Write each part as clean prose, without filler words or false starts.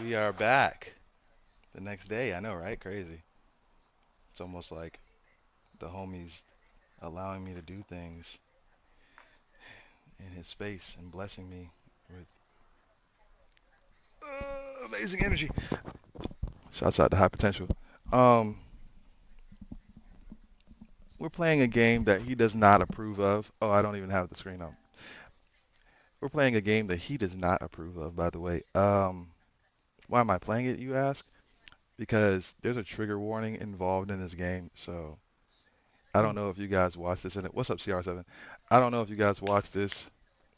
We are back the next day. I know, right? Crazy. It's almost like the homies allowing me to do things in his space and blessing me with amazing energy. Shouts out to High Potential. Um, we're playing a game that he does not approve of. Oh, I don't even have the screen on. We're playing a game that he does not approve of, by the way. Why am I playing it, you ask? Because there's a trigger warning involved in this game, so I don't know if you guys watched this in it. What's up, CR7? I don't know if you guys watched this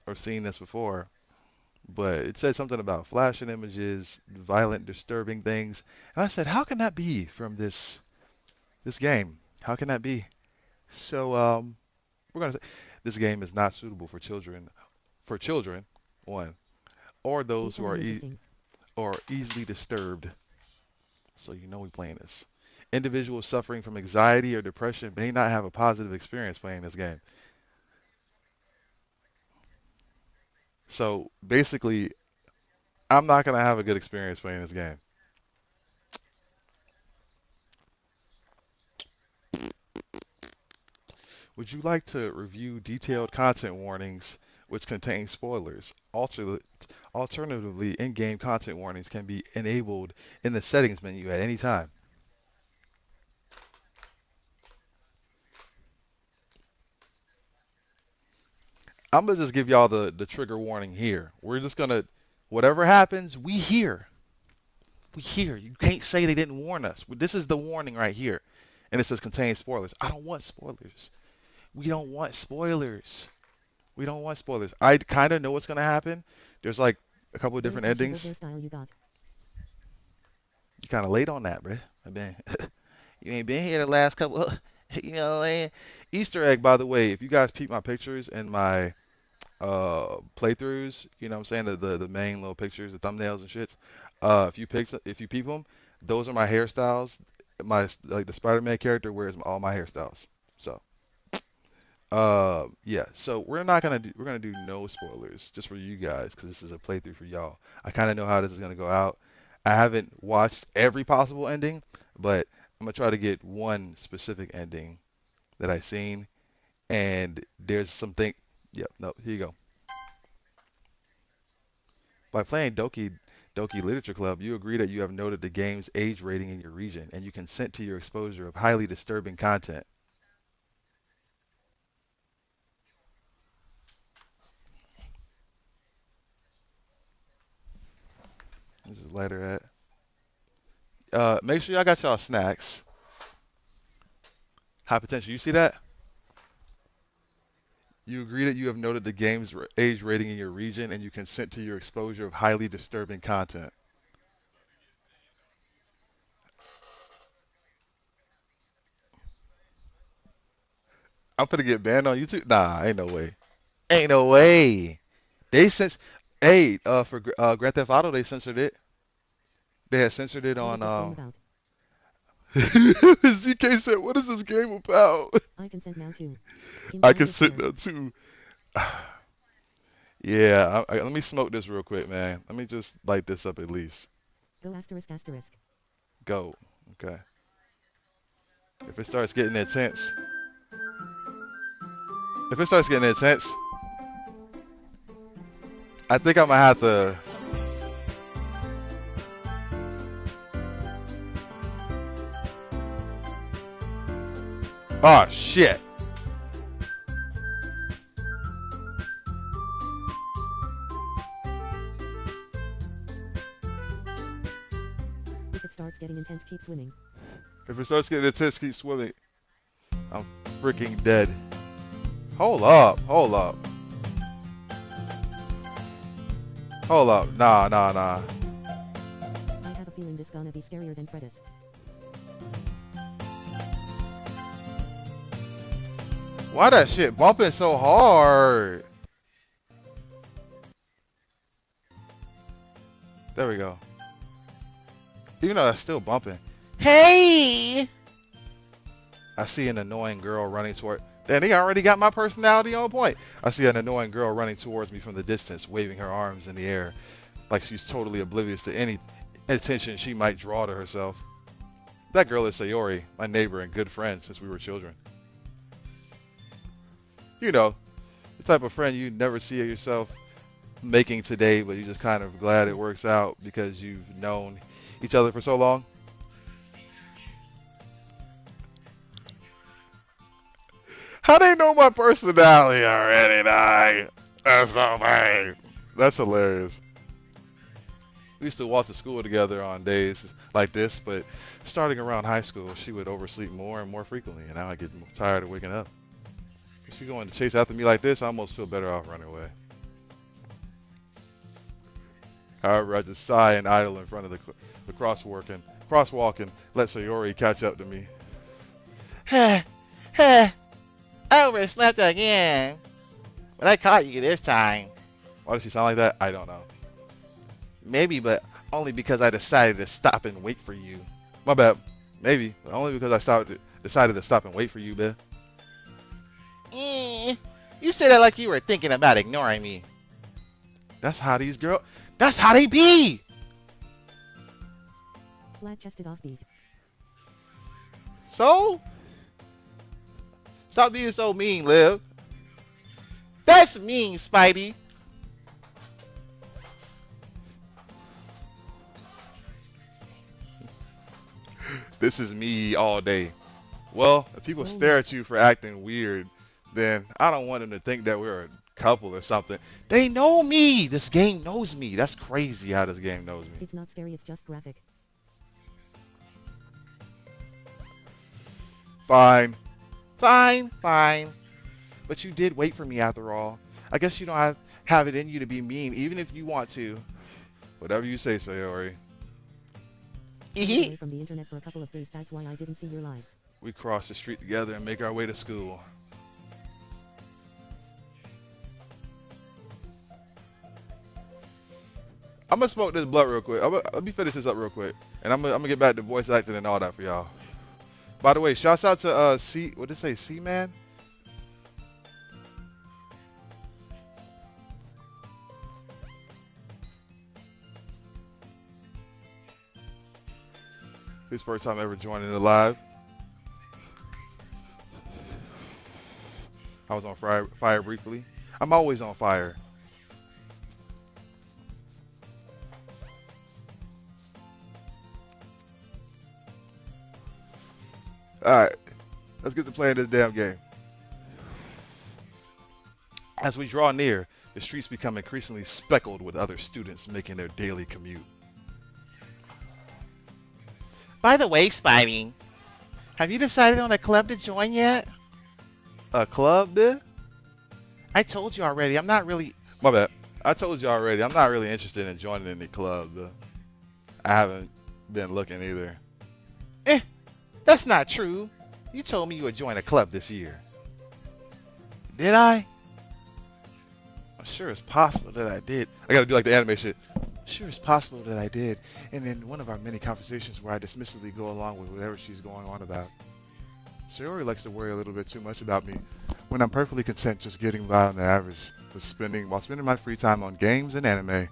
or seen this before, but it said something about flashing images, violent, disturbing things. And I said, how can that be from this game? How can that be? So we're gonna say this game is not suitable for children, one, or those who are or easily disturbed. So you know we playing this. Individuals suffering from anxiety or depression may not have a positive experience playing this game. So basically, I'm not gonna have a good experience playing this game. Would you like to review detailed content warnings which contain spoilers? Alternatively, in-game content warnings can be enabled in the settings menu at any time. I'm gonna just give y'all the trigger warning here. We're just gonna, whatever happens, we hear. We hear. You can't say they didn't warn us. This is the warning right here. And it says contain spoilers. I don't want spoilers. We don't want spoilers. We don't want spoilers. I kind of know what's gonna happen. There's like a couple of different endings. You kind of late on that, bruh. I mean, you ain't been here the last couple. You know, Easter egg, by the way. If you guys peep my pictures and my playthroughs, you know what I'm saying, the main little pictures, the thumbnails and shit. If you peep them, those are my hairstyles. My like the Spider-Man character wears all my hairstyles. So yeah, so we're gonna do no spoilers just for you guys because this is a playthrough for y'all. I kind of know how this is gonna go out. I haven't watched every possible ending, but I'm gonna try to get one specific ending that I seen, and there's something. Yep, no, here you go. By playing Doki Literature Club, you agree that you have noted the game's age rating in your region, and you consent to your exposure of highly disturbing content. This is letter at. Make sure y'all got y'all snacks. High potential. You see that? You agree that you have noted the game's age rating in your region, and you consent to your exposure of highly disturbing content. I'm gonna get banned on YouTube. Nah, ain't no way. Ain't no way. They cens. Hey, for Grand Theft Auto, they censored it. They had censored it on. ZK said, "What is this game about?" I consent now too. Yeah, let me smoke this real quick, man. Let me just light this up at least. Go. Okay. If it starts getting intense, if it starts getting intense, I think I'm gonna have to. Oh shit! If it starts getting intense, keep swimming. I'm freaking dead. Hold up, hold up, hold up. Nah, nah, nah. Why that shit bumping so hard? There we go. Even though that's still bumping. Hey! I see an annoying girl running toward. Damn, he already got my personality on point. I see an annoying girl running towards me from the distance, waving her arms in the air like she's totally oblivious to any. attention she might draw to herself. That girl is Sayori, my neighbor and good friend since we were children. You know, the type of friend you never see yourself making today, but you're just kind of glad it works out because you've known each other for so long. How they know my personality already, dog? That's so funny. That's hilarious. We used to walk to school together on days like this, but starting around high school, she would oversleep more and more frequently, and now I get tired of waking up. If she going to chase after me like this, I almost feel better off running away. However, I just sigh and idle in front of the crosswalk and let Sayori catch up to me. Huh, huh, overslept again. But I caught you this time. Why does she sound like that? I don't know. Maybe, but only because I decided to stop and wait for you. My bad. Maybe, but only because I decided to stop and wait for you, man. You said that like you were thinking about ignoring me. That's how these girls. That's how they be. Flat-chested offbeat. So? Stop being so mean, Liv. That's mean, Spidey. This is me all day. Well, if people stare at you for acting weird, then I don't want them to think that we're a couple or something. They know me. This game knows me. That's crazy how this game knows me. It's not scary, it's just graphic. Fine. Fine. But you did wait for me after all. I guess you don't have it in you to be mean, even if you want to. Whatever you say, Sayori. I was away from the internet for a couple of days, that's why I didn't see your lives. We cross the street together and make our way to school. I'm gonna smoke this blunt real quick. Let me finish this up real quick, and I'm gonna get back to voice acting and all that for y'all. By the way, shouts out to C. What did it say? C Man. His first time ever joining the live. I was on fire briefly. I'm always on fire. Alright, let's get to playing this damn game. As we draw near, the streets become increasingly speckled with other students making their daily commute. By the way, Spidey, have you decided on a club to join yet? A club, dude? I told you already, I'm not really... My bad. I told you already, I'm not really interested in joining any club, dude. I haven't been looking either. That's not true. You told me you would join a club this year. Did I? I'm sure it's possible that I did. I gotta do like the anime shit. Sure it's possible that I did. And in one of our many conversations where I dismissively go along with whatever she's going on about. Sayori likes to worry a little bit too much about me when I'm perfectly content just getting by on the average while spending my free time on games and anime.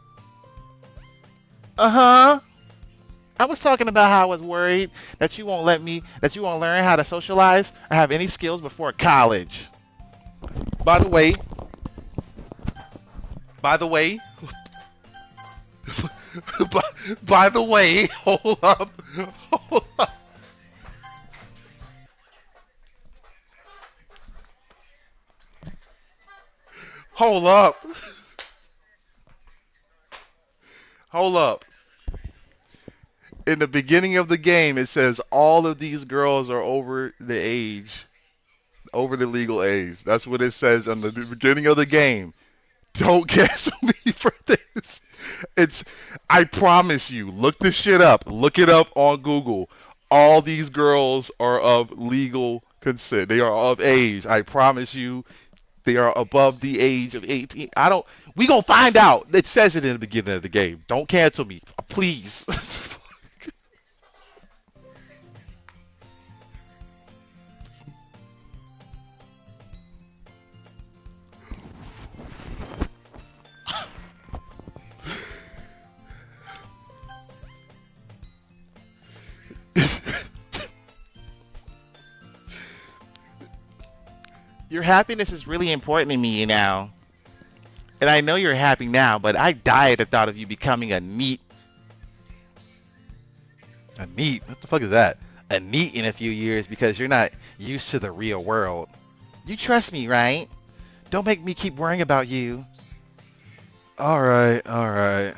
Uh-huh. I was talking about how I was worried that you won't learn how to socialize or have any skills before college. By the way, by the way, hold up. Hold up. In the beginning of the game, it says all of these girls are over the legal age. That's what it says in the beginning of the game. Don't cancel me for this. I promise you, look this shit up. Look it up on Google. All these girls are of legal consent. They are of age. I promise you, they are above the age of 18. We gonna find out. It says it in the beginning of the game. Don't cancel me, please. Your happiness is really important to me now. And I know you're happy now, but I die at the thought of you becoming a neat. A neat? What the fuck is that? A neat in a few years because you're not used to the real world. You trust me, right? Don't make me keep worrying about you. Alright, alright.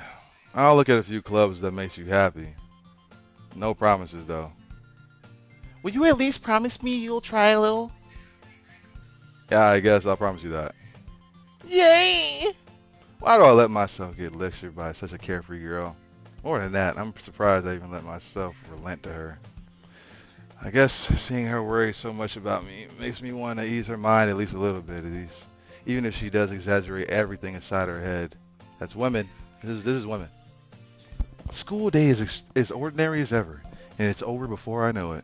I'll look at a few clubs that makes you happy. No promises though. Will you at least promise me you'll try a little? Yeah, I guess I'll promise you that. Yay! Why do I let myself get lectured by such a carefree girl? More than that, I'm surprised I even let myself relent to her. I guess seeing her worry so much about me makes me want to ease her mind at least a little bit, at least. Even if she does exaggerate everything inside her head. That's women. This is women. School day is ordinary as ever, and it's over before I know it.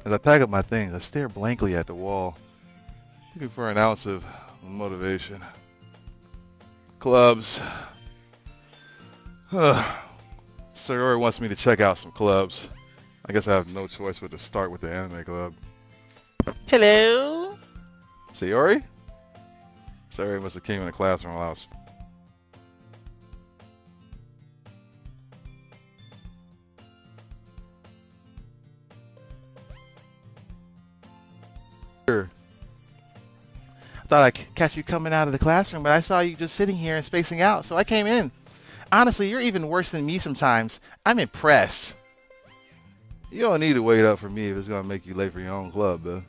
As I pack up my things, I stare blankly at the wall, looking for an ounce of motivation. Clubs. Sayori wants me to check out some clubs. I guess I have no choice but to start with the anime club. Hello? Sayori? Sayori must have came in the classroom while I was... Sure. I thought I'd catch you coming out of the classroom, but I saw you just sitting here and spacing out, so I came in. Honestly, you're even worse than me sometimes. I'm impressed. You don't need to wait up for me if it's gonna make you late for your own club, though.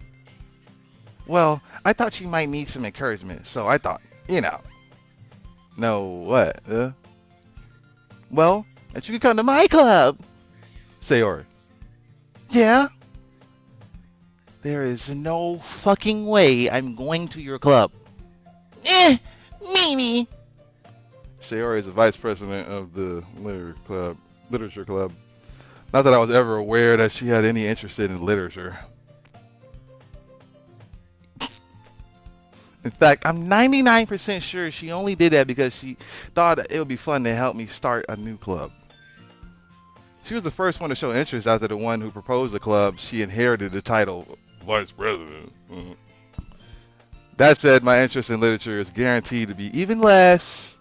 Well, I thought you might need some encouragement, so I thought, you know. No, what? Well, that you could come to my club. Sayori. Yeah? There is no fucking way I'm going to your club. Meanie. Sayori is the vice president of the literature club. Not that I was ever aware that she had any interest in literature. In fact, I'm 99% sure she only did that because she thought it would be fun to help me start a new club. She was the first one to show interest after the one who proposed the club. She inherited the title vice president. That said, my interest in literature is guaranteed to be even less.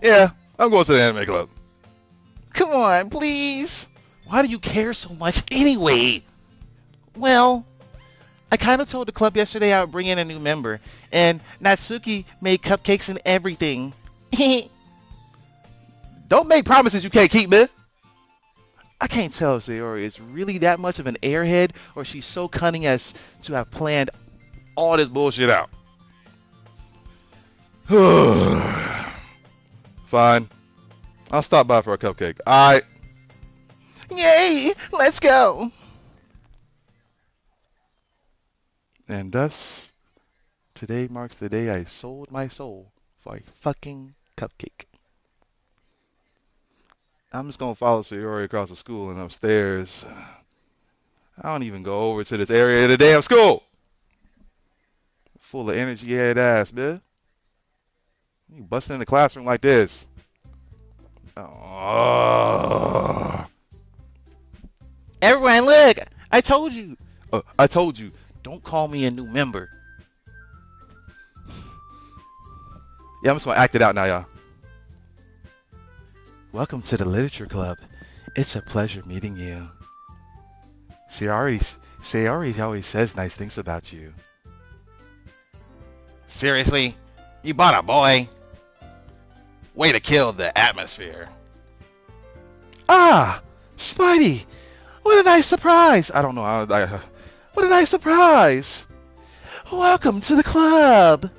Yeah, I'm going to the anime club. Come on, please. Why do you care so much anyway? Well, I kind of told the club yesterday I would bring in a new member, and Natsuki made cupcakes and everything. Don't make promises you can't keep, man. I can't tell if Sayori is really that much of an airhead, or she's so cunning as to have planned All this bullshit out. Fine. I'll stop by for a cupcake. Alright. Yay! Let's go! And thus, today marks the day I sold my soul for a fucking cupcake. I'm just gonna follow Sayori across the school and upstairs. I don't even go over to this area of the damn school. Full of energy head ass, man. You busting in the classroom like this. Oh. Everyone, look! I told you! I told you, don't call me a new member. Yeah, I'm just gonna act it out now, y'all. Welcome to the Literature Club. It's a pleasure meeting you. Sayori always says nice things about you. Seriously? You bought a boy? Way to kill the atmosphere. Ah! Spidey! What a nice surprise! I don't know. What a nice surprise! Welcome to the club!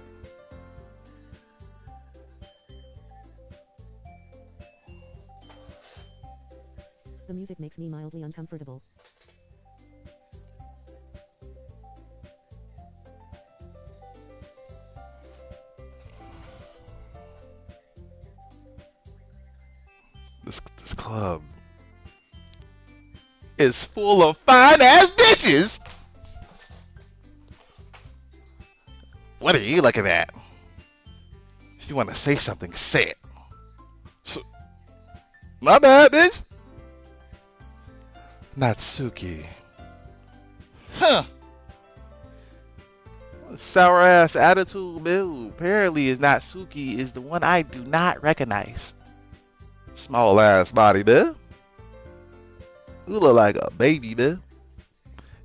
The music makes me mildly uncomfortable. This club Is full of fine ass bitches! What are you looking at? If you want to say something, say it. My bad, bitch. Natsuki. Huh. Sour ass attitude, Bill. Apparently, is Natsuki is the one I do not recognize. Small ass body, Bill. You look like a baby, Bill.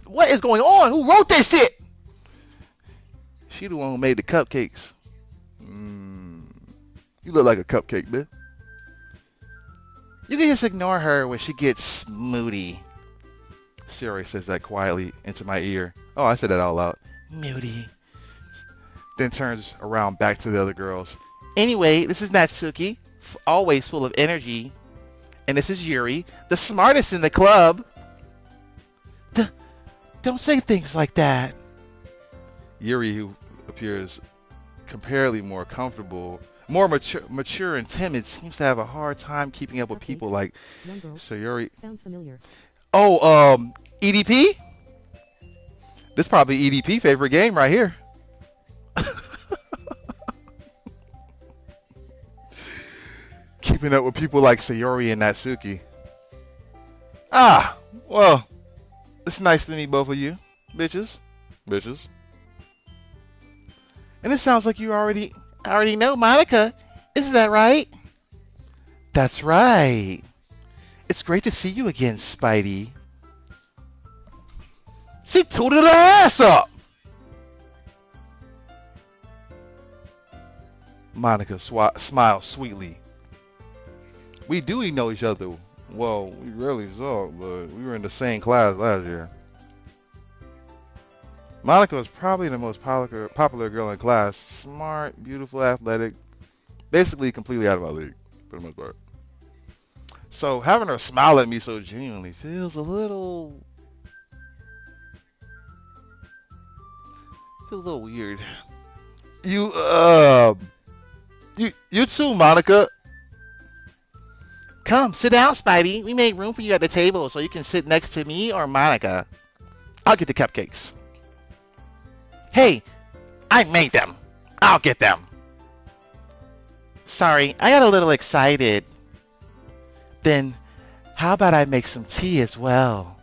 What is going on? Who wrote this shit? She the one who made the cupcakes. Mm. You look like a cupcake, Bill. You can just ignore her when she gets moody. Siri says that quietly into my ear. Oh, I said that out loud. Moody. Then turns around back to the other girls. Anyway, this is Natsuki, always full of energy. And this is Yuri, the smartest in the club. Don't say things like that. Yuri, who appears comparatively more comfortable, more mature and timid, seems to have a hard time keeping up with people like Sayori. Sounds familiar. Oh, EDP? This is probably EDP favorite game right here. Keeping up with people like Sayori and Natsuki. Ah, well, it's nice to meet both of you, bitches. Bitches. And it sounds like you already know Monica. Isn't that right? That's right. It's great to see you again, Spidey. She tooted her ass up. Monica smiles sweetly. We do know each other. Well, we rarely saw, but we were in the same class last year. Monica was probably the most popular girl in class. Smart, beautiful, athletic. Basically completely out of my league, for the most part. So having her smile at me so genuinely feels a little weird. You too, Monica. Come, sit down, Spidey. We made room for you at the table so you can sit next to me or Monica. I'll get the cupcakes. Hey, I made them. I'll get them. Sorry, I got a little excited. Then, how about I make some tea as well?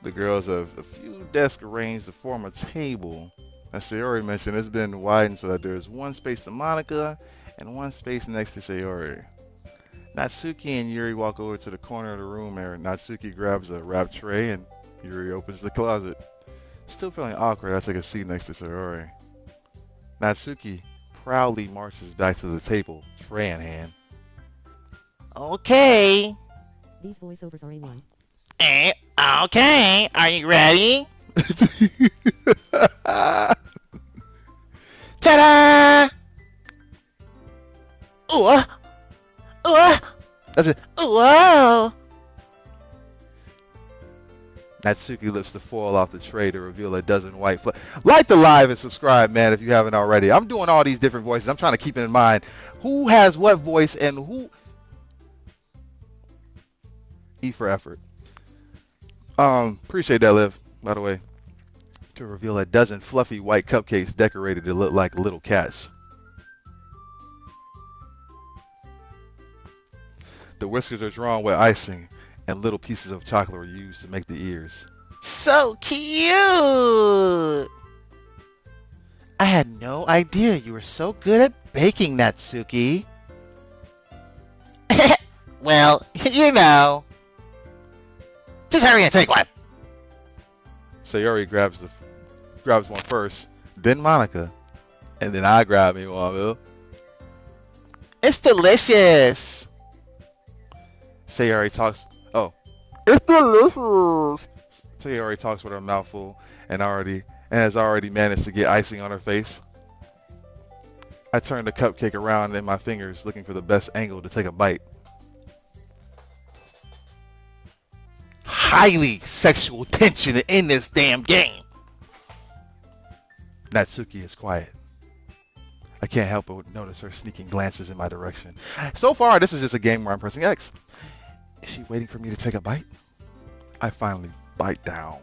The girls have a few desks arranged to form a table. As Sayori mentioned, it's been widened so that there's one space to Monica and one space next to Sayori. Natsuki and Yuri walk over to the corner of the room and Natsuki grabs a wrapped tray and Yuri opens the closet. Still feeling awkward, I take a seat next to Sayori. Natsuki proudly marches back to the table, tray in hand. Okay. These voiceovers are A1. Okay, are you ready? Ta-da! Ooh, that's it. Ooh. Natsuki lifts the foil off the tray to reveal a dozen white flowers. Like the live and subscribe, man, if you haven't already. I'm doing all these different voices. I'm trying to keep in mind who has what voice and who. E for effort. Appreciate that, Liv, by the way. To reveal a dozen fluffy white cupcakes decorated to look like little cats. The whiskers are drawn with icing, and little pieces of chocolate were used to make the ears. So cute! I had no idea you were so good at baking, Natsuki. Well, you know. Just hurry and take one. Sayori grabs one first, then Monica, and then I grab me one, Bill. It's delicious. Sayori talks. Oh, it's delicious. Sayori talks with her mouth full and has already managed to get icing on her face. I turn the cupcake around in my fingers, looking for the best angle to take a bite. Highly sexual tension in this damn game. Natsuki is quiet. I can't help but notice her sneaking glances in my direction. So far, this is just a game where I'm pressing X. Is she waiting for me to take a bite? I finally bite down.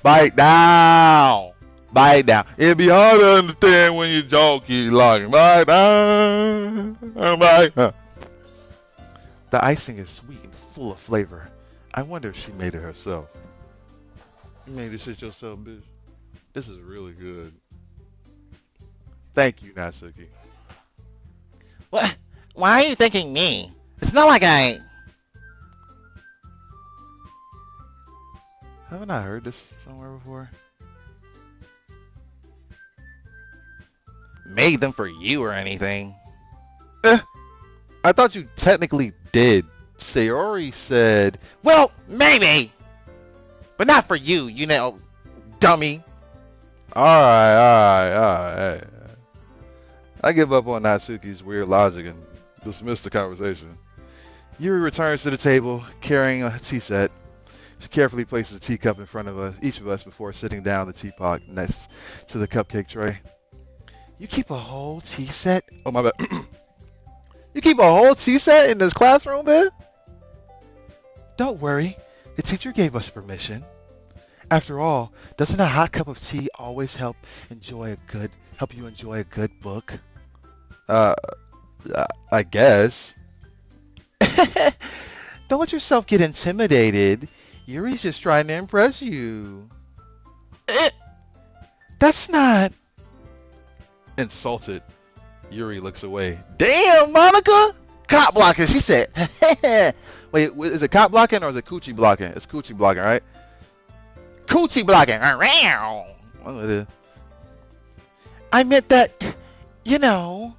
Bite down! Bite down. It'd be hard to understand when you don't keep locking. Bite down. Bite down. The icing is sweet and full of flavor. I wonder if she made it herself. You made this shit yourself, bitch. This is really good. Thank you, Natsuki. What? Why are you thanking me? It's not like I Haven't I heard this somewhere before? made them for you or anything. Eh, I thought you technically did. Sayori said, Well, maybe, but not for you, dummy. alright. I give up on Natsuki's weird logic and dismiss the conversation. Yuri returns to the table, carrying a tea set. She carefully places a teacup in front of each of us before sitting down the teapot next to the cupcake tray. You keep a whole tea set? Oh, my bad. You keep a whole tea set in this classroom, man? Don't worry. The teacher gave us permission. After all, doesn't a hot cup of tea always help you enjoy a good book? Uh, I guess. Don't let yourself get intimidated. Yuri's just trying to impress you. Eh, That's not... Insulted, Yuri looks away. Damn, Monica! Cop blocking, she said. Wait, is it cop blocking or is it coochie blocking? It's coochie blocking, right? Coochie blocking around. Well, it is. I meant that, you know.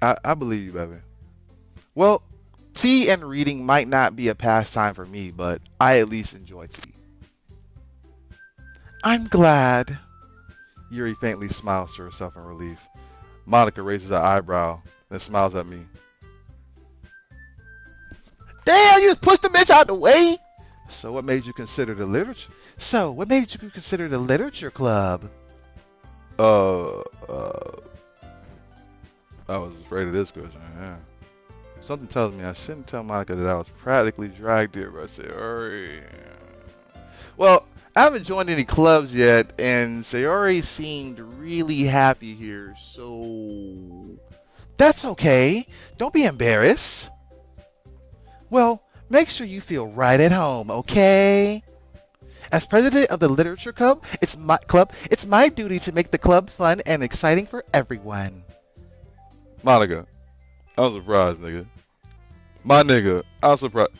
I believe you, baby. Well, tea and reading might not be a pastime for me, but I at least enjoy tea. I'm glad. Yuri faintly smiles to herself in relief. Monica raises her eyebrow, then smiles at me. Damn, you just pushed the bitch out the way. So what made you consider the literature? What made you consider the literature club? Uh, uh, I was afraid of this question. Yeah. Something tells me I shouldn't tell Monica that I was practically dragged here by Sayori. Well, I haven't joined any clubs yet, and Sayori seemed really happy here, so... That's okay. Don't be embarrassed. Well, make sure you feel right at home, okay? As president of the literature club, it's my duty to make the club fun and exciting for everyone. Monica, I'm surprised, nigga. My nigga, I'm surprised.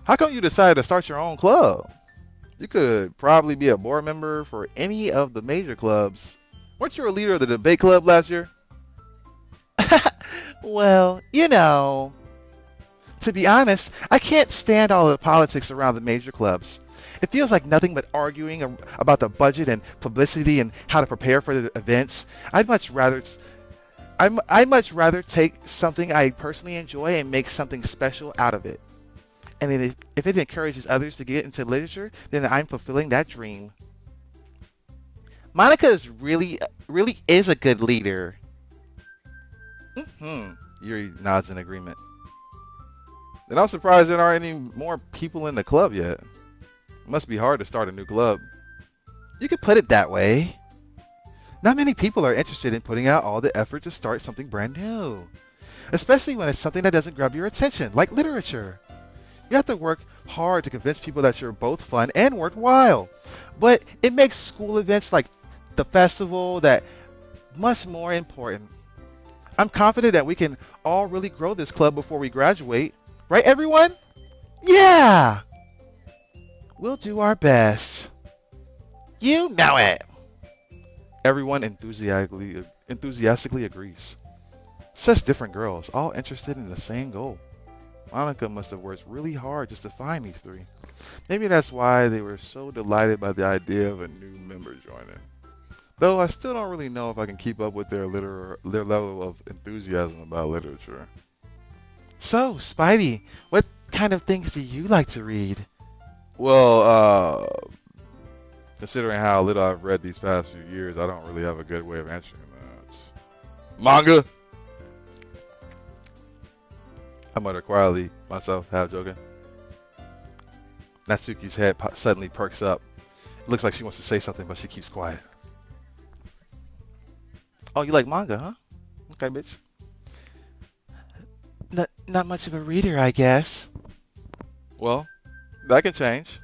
How come you decided to start your own club? You could probably be a board member for any of the major clubs. Weren't you a leader of the debate club last year? Well, to be honest, I can't stand all the politics around the major clubs. It feels like nothing but arguing about the budget and publicity and how to prepare for the events. I'd much rather take something I personally enjoy and make something special out of it. And if it encourages others to get into literature, then I'm fulfilling that dream. Monica really is a good leader. Yuri nods in agreement. Then I'm surprised there aren't any more people in the club yet. It must be hard to start a new club. You could put it that way. Not many people are interested in putting out all the effort to start something brand new. Especially when it's something that doesn't grab your attention, like literature. You have to work hard to convince people that you're both fun and worthwhile. But it makes school events like the festival that much more important. I'm confident that we can all really grow this club before we graduate. Right, everyone? Yeah! We'll do our best. You know it. Everyone enthusiastically agrees. Such different girls, all interested in the same goal. Monica must have worked really hard just to find these three. Maybe that's why they were so delighted by the idea of a new member joining. Though I still don't really know if I can keep up with their level of enthusiasm about literature. So, Spidey, what kind of things do you like to read? Well, considering how little I've read these past few years, I don't really have a good way of answering that. Manga! I mutter quietly, myself, half joking. Natsuki's head suddenly perks up. It looks like she wants to say something, but she keeps quiet. Oh, you like manga, huh? Okay, bitch. Not much of a reader, I guess. Well, that can change.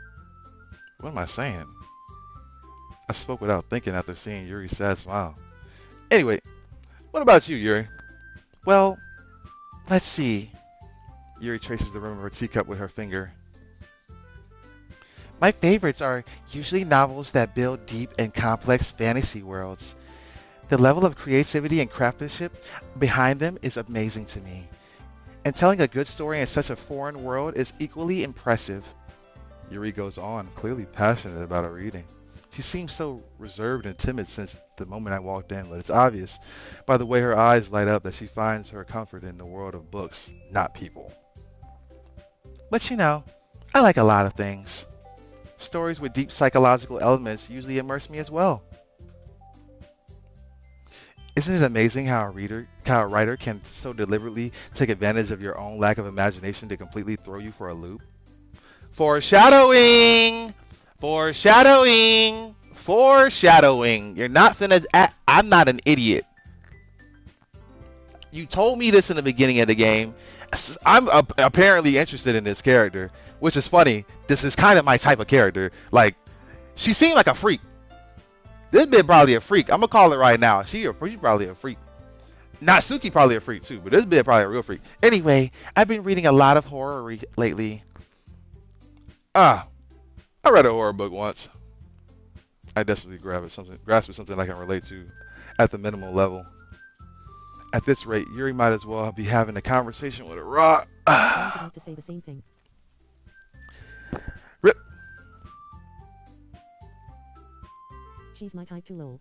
What am I saying? I spoke without thinking after seeing Yuri's sad smile. Anyway, what about you, Yuri? Well, let's see. Yuri traces the rim of her teacup with her finger. My favorites are usually novels that build deep and complex fantasy worlds. The level of creativity and craftsmanship behind them is amazing to me. And telling a good story in such a foreign world is equally impressive. Yuri goes on, clearly passionate about her reading. She seems so reserved and timid since the moment I walked in, but it's obvious by the way her eyes light up that she finds her comfort in the world of books, not people. But you know, I like a lot of things. Stories with deep psychological elements usually immerse me as well. Isn't it amazing how a writer can so deliberately take advantage of your own lack of imagination to completely throw you for a loop? Foreshadowing! Foreshadowing! Foreshadowing! You're not finna. I'm not an idiot. You told me this in the beginning of the game. I'm apparently interested in this character, which is funny. This is kind of my type of character. Like, she seemed like a freak. This bitch probably a freak. I'm gonna call it right now. She's probably a freak. Natsuki probably a freak too, but this bitch probably a real freak. Anyway, I've been reading a lot of horror lately. Ah, I read a horror book once. I desperately grasp at something I can relate to at the minimal level. At this rate, Yuri might as well be having a conversation with a rock. I was about to say the same thing. Rip. She's my type too, lol.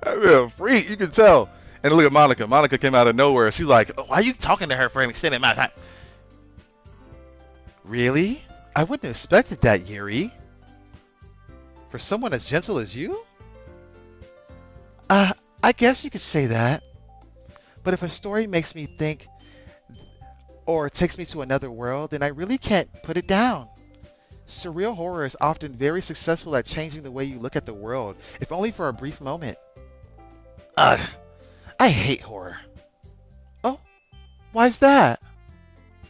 I mean, a freak, you can tell. And look at Monica. Monica came out of nowhere. She's like, Oh, why are you talking to her for an extended amount of time? really? I wouldn't have expected that, Yuri. For someone as gentle as you? I guess you could say that. But if a story makes me think or takes me to another world, then I really can't put it down. Surreal horror is often very successful at changing the way you look at the world, if only for a brief moment. Ugh, I hate horror. Oh, why's that?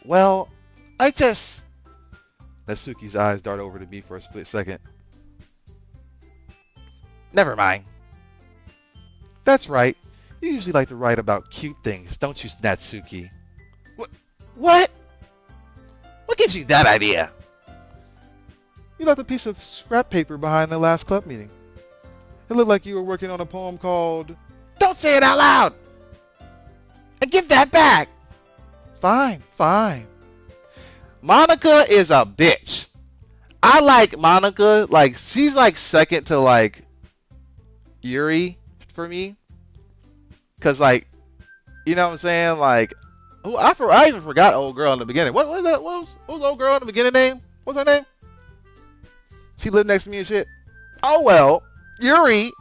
Well, I just... Natsuki's eyes dart over to me for a split second. Never mind. That's right. You usually like to write about cute things, don't you, Natsuki? What? What gives you that idea? You left a piece of scrap paper behind the last club meeting. It looked like you were working on a poem called... Don't say it out loud! And give that back! Fine, fine. Monica is a bitch. I like Monica. Like, she's like second to like Yuri for me. Cause like, you know what I'm saying? Like, I even forgot old girl in the beginning. What was that? What was old girl in the beginning name? What's her name? She lived next to me and shit. Oh well, Yuri,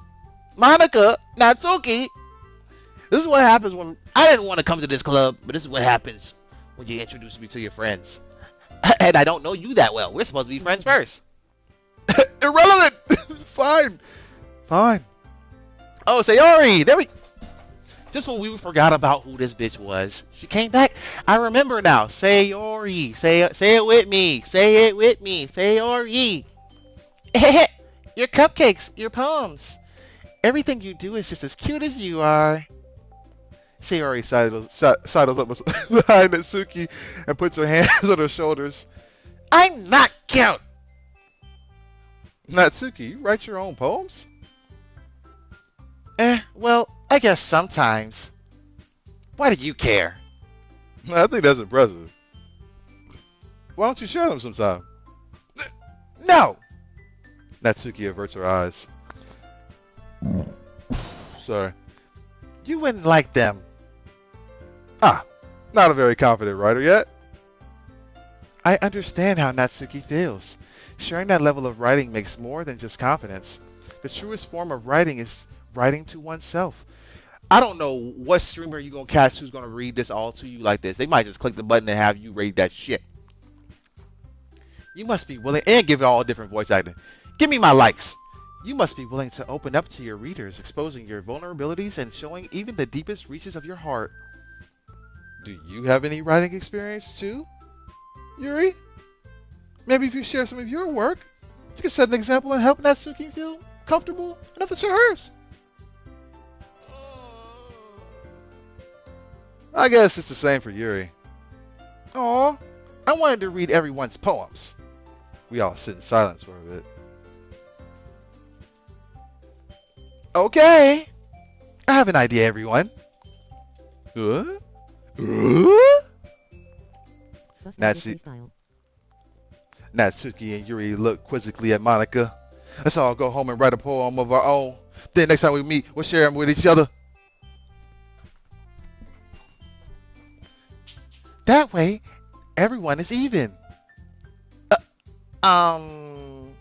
Monica, Natsuki. This is what happens when I didn't want to come to this club, but this is what happens when you introduce me to your friends. And I don't know you that well. We're supposed to be friends first. Irrelevant! Fine. Fine. Oh, Sayori, there we. Just when we forgot about who this bitch was, she came back. I remember now. Sayori, say it with me. Say it with me. Sayori. Your cupcakes, your poems, everything you do is just as cute as you are. Sayori sidles up behind Natsuki and puts her hands on her shoulders. I'm not cute. Natsuki, you write your own poems? Well, I guess sometimes. Why do you care? I think that's impressive. Why don't you share them sometime? No. Natsuki averts her eyes. Sorry. You wouldn't like them. Not a very confident writer yet. I understand how Natsuki feels. Sharing that level of writing makes more than just confidence. The truest form of writing is writing to oneself. I don't know what streamer you're going to catch who's going to read this all to you like this. They might just click the button and have you read that shit. You must be willing and give it all different voice acting. Give me my likes. You must be willing to open up to your readers, exposing your vulnerabilities and showing even the deepest reaches of your heart. Do you have any writing experience too, Yuri? Maybe if you share some of your work, you can set an example and help Natsuki feel comfortable enough to share hers. I guess it's the same for Yuri. Aw, I wanted to read everyone's poems. We all sit in silence for a bit. Okay, I have an idea, everyone. Huh? Bust out Natsu- your freestyle. Natsuki and Yuri look quizzically at Monica. Let's all go home and write a poem of our own. Then next time we meet, we'll share them with each other. That way, everyone is even. Um.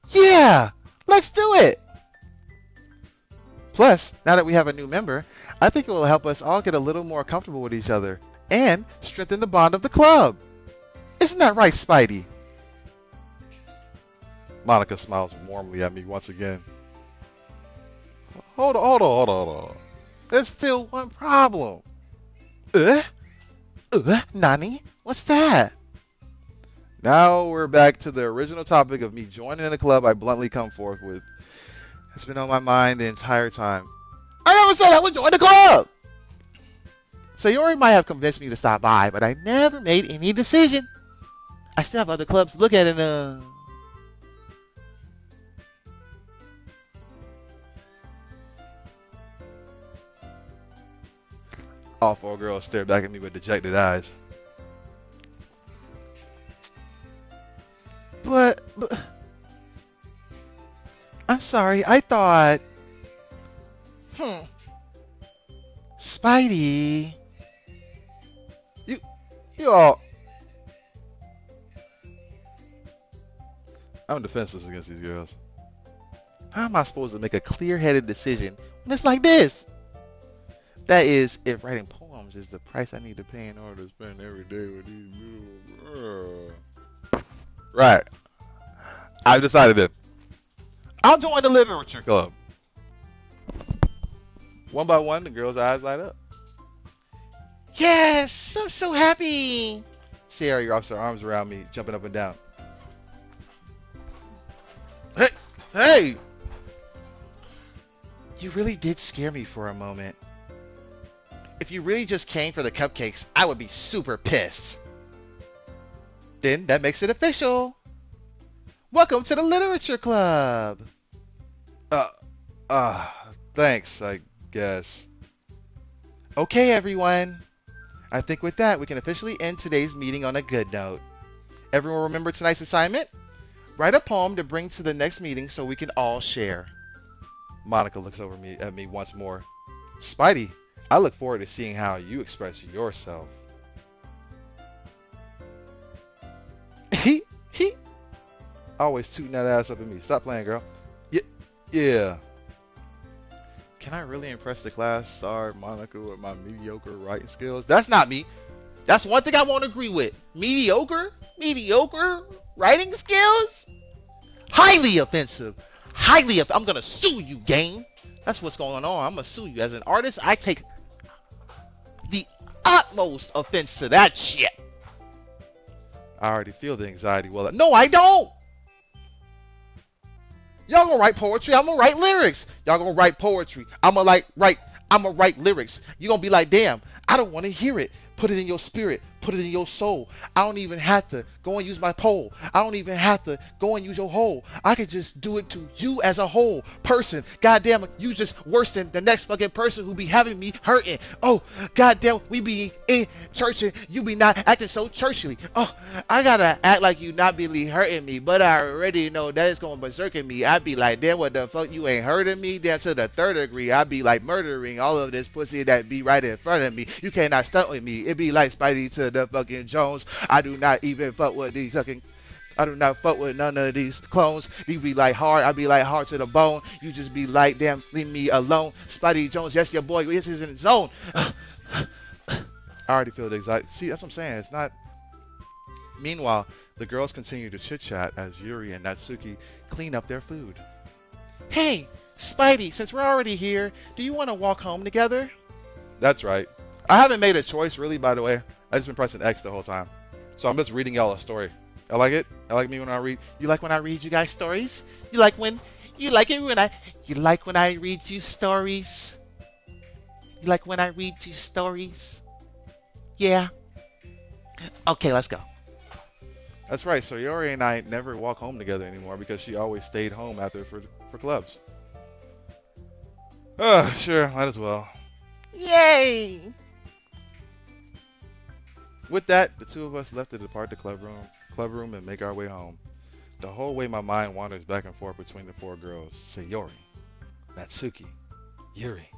Yeah, let's do it. Plus, now that we have a new member, I think it will help us all get a little more comfortable with each other and strengthen the bond of the club. Isn't that right, Spidey? Monica smiles warmly at me once again. Hold on. There's still one problem. Nani? What's that? Now we're back to the original topic of me joining in a club I bluntly come forth with. It's been on my mind the entire time. I never said I would join the club. Sayori might have convinced me to stop by, but I never made any decision. I still have other clubs to look at and All four girls stare back at me with dejected eyes. But I'm sorry, I thought Spidey. You all... I'm defenseless against these girls. How am I supposed to make a clear-headed decision when it's like this? That is, if writing poems is the price I need to pay in order to spend every day with these beautiful girls. Right. I've decided it. I'll join the literature club. One by one, the girls' eyes light up. Yes, I'm so happy. Sayori wraps her arms around me, jumping up and down. Hey! You really did scare me for a moment. If you really just came for the cupcakes, I would be super pissed. Then that makes it official. Welcome to the literature club. Thanks, I guess. Okay, everyone. I think with that, we can officially end today's meeting on a good note. Everyone remember tonight's assignment? Write a poem to bring to the next meeting so we can all share. Monica looks over at me once more. Spidey, I look forward to seeing how you express yourself. He. Always tooting that ass up at me. Stop playing, girl. Yeah. Can I really impress the class star Monica with my mediocre writing skills? That's not me. That's one thing I won't agree with. Mediocre writing skills? Highly offensive. I'm gonna sue you, game. That's what's going on. I'm gonna sue you. As an artist, I take the utmost offense to that shit. I already feel the anxiety. Well, No, I don't. Y'all gonna write poetry, I'm gonna write lyrics. Y'all gonna write poetry, I'm gonna write lyrics. You gonna be like, damn, I don't want to hear it. Put it in your spirit, put it in your soul. I don't even have to go and use my pole. I don't even have to go and use your hole. I could just do it to you as a whole person. Goddamn, you just worse than the next fucking person who be having me hurting. Oh, goddamn, we be in church and you be not acting so churchly. Oh, I gotta act like you not really hurting me, but I already know that it's going berserk in me. I be like, damn, what the fuck, you ain't hurting me? Down to the third degree, I be like murdering all of this pussy that be right in front of me. You cannot stunt with me. It be like Spidey to the fucking Jones. I do not even fuck with these fucking. I do not fuck with none of these clones. You be like hard, I be like hard to the bone. You just be like, damn, leave me alone. Spidey Jones, yes, your boy, yes, he's in his zone. I already feel the anxiety. See, that's what I'm saying. It's not. Meanwhile, the girls continue to chit-chat as Yuri and Natsuki clean up their food. Hey, Spidey, since we're already here, do you want to walk home together? That's right. I haven't made a choice really, by the way. I've just been pressing X the whole time. So I'm just reading y'all a story. I like it. I like me when I read. You like when I read you guys stories? You like when you like it when I you like when I read you stories? You like when I read you stories? Yeah. Okay, let's go. That's right. So Yuri and I never walk home together anymore because she always stayed home after for clubs. Sure, might as well. Yay! With that, the two of us left to depart the club room and make our way home. The whole way my mind wanders back and forth between the four girls, Sayori, Natsuki, Yuri,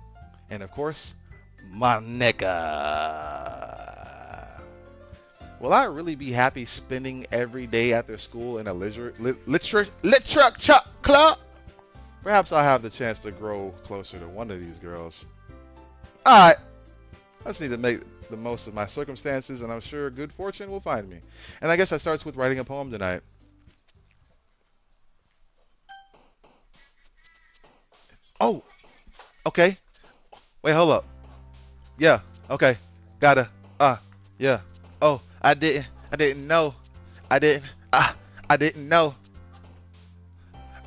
and of course, Monica. Will I really be happy spending every day after school in a literature club? Perhaps I'll have the chance to grow closer to one of these girls. Alright, I just need to make the most of my circumstances, and I'm sure good fortune will find me. And I guess that starts with writing a poem tonight. Oh, okay. Wait, hold up. Yeah, okay. Gotta, yeah. Oh, I didn't know. I didn't know.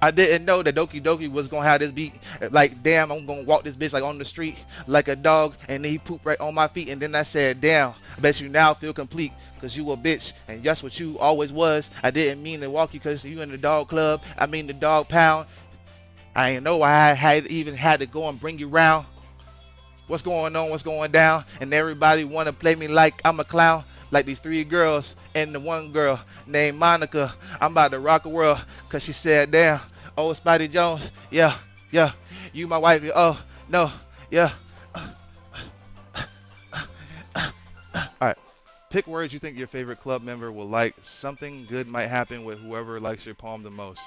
I didn't know that DokiDoki was gonna have this beat. Like, damn, I'm gonna walk this bitch like on the street like a dog, and then he pooped right on my feet, and then I said, damn, I bet you now feel complete, cause you a bitch, and that's what you always was. I didn't mean to walk you cause you in the dog club, I mean the dog pound. I didn't know I even had to go and bring you round. What's going on, what's going down, and everybody wanna play me like I'm a clown. Like these three girls and the one girl named Monica. I'm about to rock the world cause she said, damn, oh Spidey Jones, yeah, you my wife, oh, no, yeah. Alright, pick words you think your favorite club member will like. Something good might happen with whoever likes your poem the most.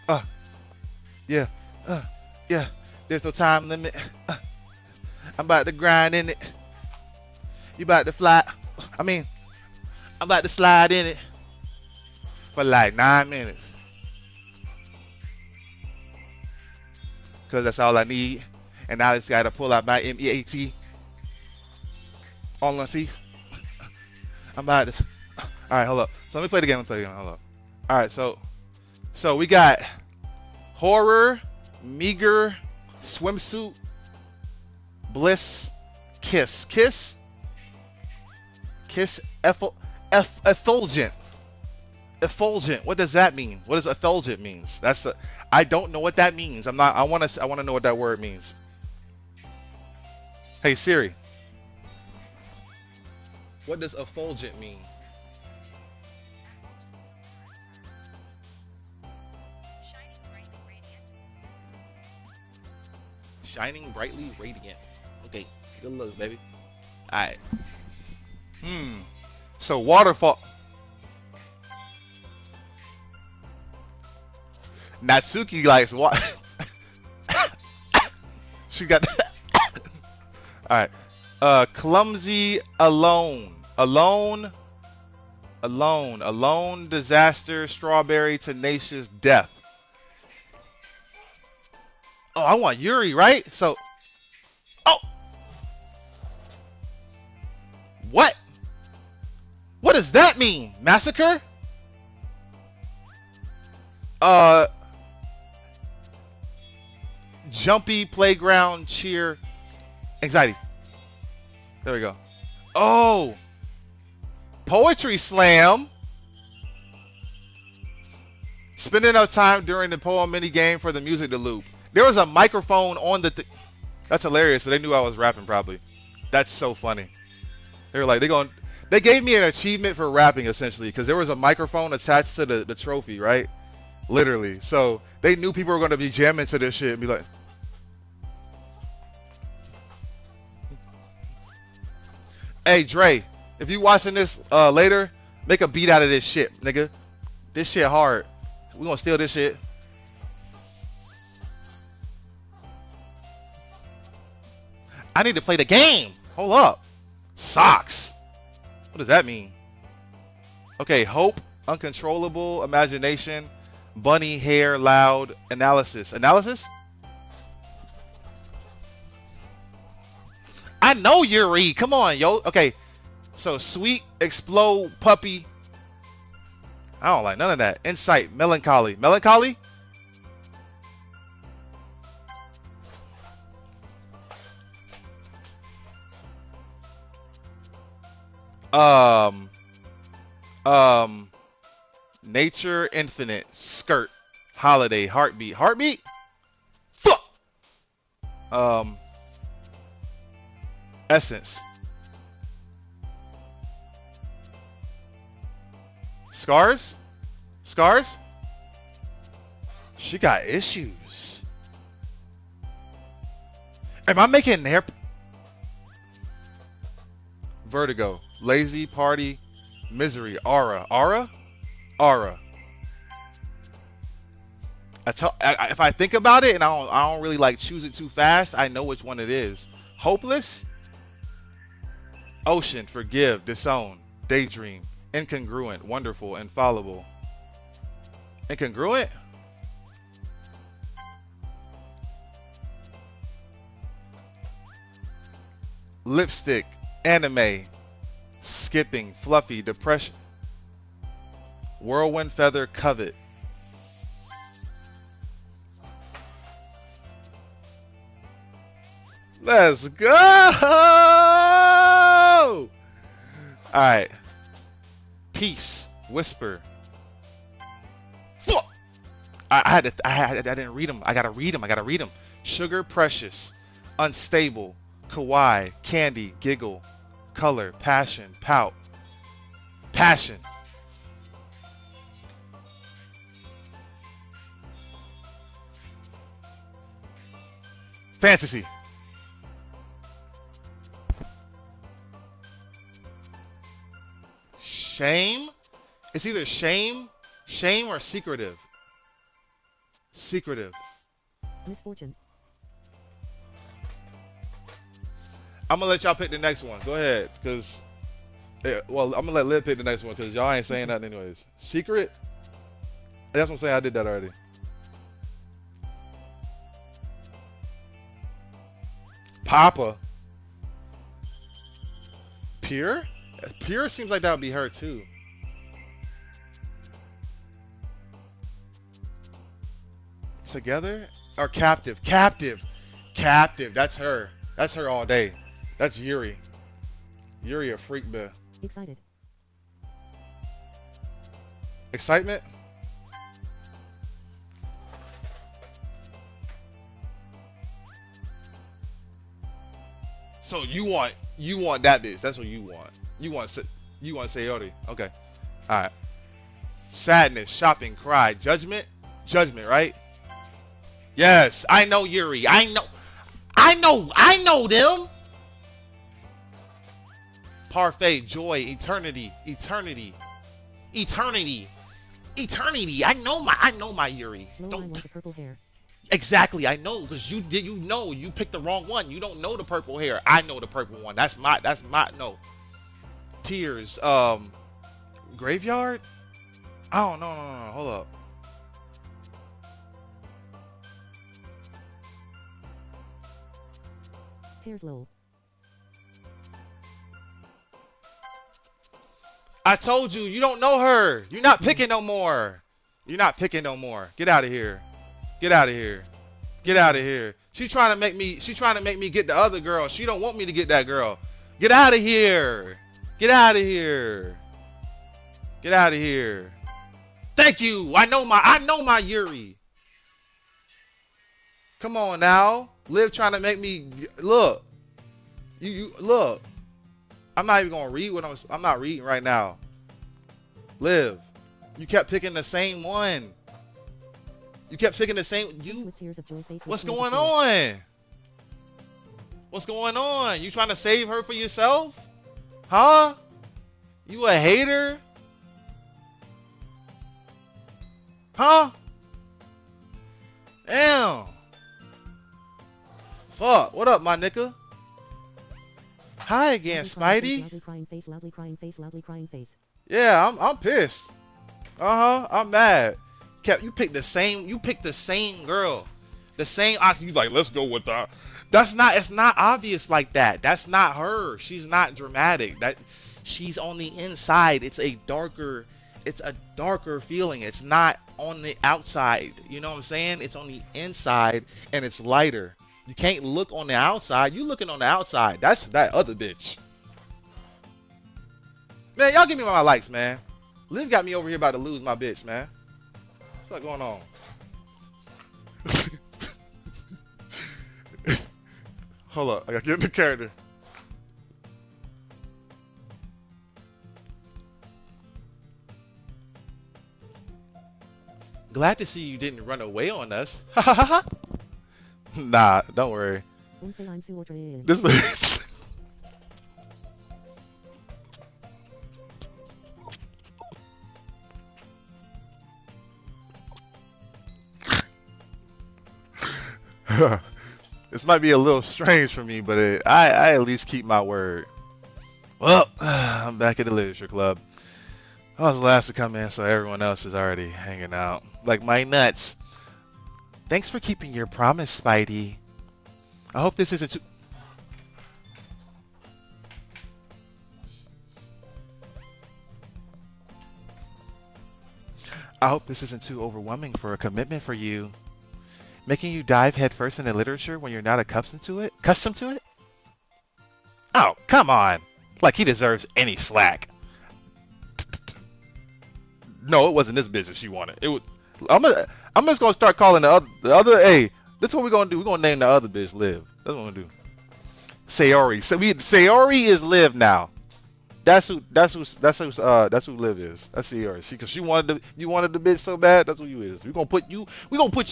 Uh, yeah, yeah, there's no time limit. I'm about to grind in it. You about to fly. I'm about to slide in it for like 9 minutes. Cause that's all I need. And now I just gotta pull out my MEAT on my teeth. I'm about to. Alright, hold up. So let me play the game. Hold up. Alright, so we got horror, meager, swimsuit, bliss, kiss, effulgent. Effulgent. What does that mean? What does effulgent means? I don't know what that means. I want to know what that word means. Hey Siri, what does effulgent mean? Shining brightly radiant. Okay, good looks, baby. Alright. So waterfall. Natsuki likes water. She got. Alright. Clumsy alone. Alone. Disaster. Strawberry. Tenacious. Death. Oh, I want Yuri, right? So. Oh. What? What does that mean? Massacre? Jumpy, playground, cheer, anxiety. There we go. Oh. Poetry slam. Spend enough time during the poem mini game for the music to loop. There was a microphone on the. That's hilarious. So they knew I was rapping probably. That's so funny. They were like, they gave me an achievement for rapping essentially because there was a microphone attached to the trophy, right? Literally. So they knew people were going to be jamming to this shit and be like. Hey Dre, if you watching this later, make a beat out of this shit, nigga. This shit hard. We gonna steal this shit. I need to play the game. Hold up. Socks. What does that mean? Okay, hope, uncontrollable, imagination, bunny, hair, loud, analysis. Analysis? I know Yuri. Come on, yo. Okay, so sweet, explode, puppy. I don't like none of that. Insight, melancholy. Melancholy? Um, um, nature, infinite, skirt, holiday, heartbeat. Heartbeat? Fuck! Um, essence. Scars? Scars? She got issues. Am I making hair? Vertigo. Lazy, party, misery, aura. Aura? Aura. If I think about it and I don't really like choose it too fast, I know which one it is. Hopeless? Ocean, forgive, disown, daydream, incongruent, wonderful, infallible. Incongruent? Lipstick, anime, skipping, fluffy, depression, whirlwind, feather, covet. Let's go! Alright. Peace, whisper. Fuck! I didn't read them. I gotta read them. Sugar, precious, unstable, kawaii, candy, giggle, color, passion, pout, passion. Fantasy. Shame? It's either shame or secretive. Secretive. Misfortune. I'm gonna let y'all pick the next one. Go ahead, cause, well, I'm gonna let Liv pick the next one, cause y'all ain't saying nothing anyways. Secret? That's what I'm saying. I did that already. Papa. Pure? Pure seems like that would be her too. Together or captive? Captive. Captive. That's her. That's her all day. That's Yuri. Yuri a freak bear. Excited. Excitement? So you want that bitch. That's what you want. You want Sayori. Okay. Alright. Sadness, shopping, cry, judgment? Judgment, right? Yes, I know Yuri. I know them. Parfait, joy, eternity. I know my Yuri. Slow Don't line want the purple hair. exactly. I know because you picked the wrong one. You don't know the purple hair. I know the purple one. That's my no. Tears. Graveyard. Oh no. Hold up. Tears lol. I told you, you don't know her. You're not picking no more. You're not picking no more. Get out of here. Get out of here. Get out of here. She's trying to make me get the other girl. She don't want me to get that girl. Get out of here. Get out of here. Get out of here. Thank you. I know my Yuri. Come on now. Liv trying to make me look. You look. I'm not even gonna read what I'm not reading right now. Liv, you kept picking the same one. You kept picking the same. With tears of joy, face with What's tears of going joy. on? What's going on? You trying to save her for yourself? Huh? You a hater? Huh? Damn. Fuck. What up, my nigga? Hi again, Spidey. Loudly crying face, loudly crying face, loudly crying face. Yeah, I'm pissed. I'm mad. Kept you picked the same girl. The same ox you like, let's go with that. That's not it's not obvious like that. That's not her. She's not dramatic. That she's on the inside. It's a darker feeling. It's not on the outside. You know what I'm saying? It's on the inside and it's lighter. You can't look on the outside. You looking on the outside. That's that other bitch. Man, y'all give me my likes, man. Liv got me over here about to lose my bitch, man. What's going on? Hold up, I gotta get in the character. Glad to see you didn't run away on us. Nah, don't worry. This this might be a little strange for me, but I at least keep my word. Well, I'm back at the literature club. I was the last to come in, so everyone else is already hanging out. Like my nuts. Thanks for keeping your promise, Spidey. I hope this isn't too... I hope this isn't too overwhelming for a commitment for you. Making you dive headfirst into literature when you're not accustomed to it? Custom to it? Oh, come on. Like he deserves any slack. No, it wasn't this bitch that she wanted. It was. I'm just gonna start calling the other. Hey, this is what we're gonna do. We're gonna name the other bitch Liv. That's what we're gonna do. Sayori. So Sayori is Liv now. That's who Liv is. That's Sayori. Cause you wanted the bitch so bad. That's who you is. We gonna put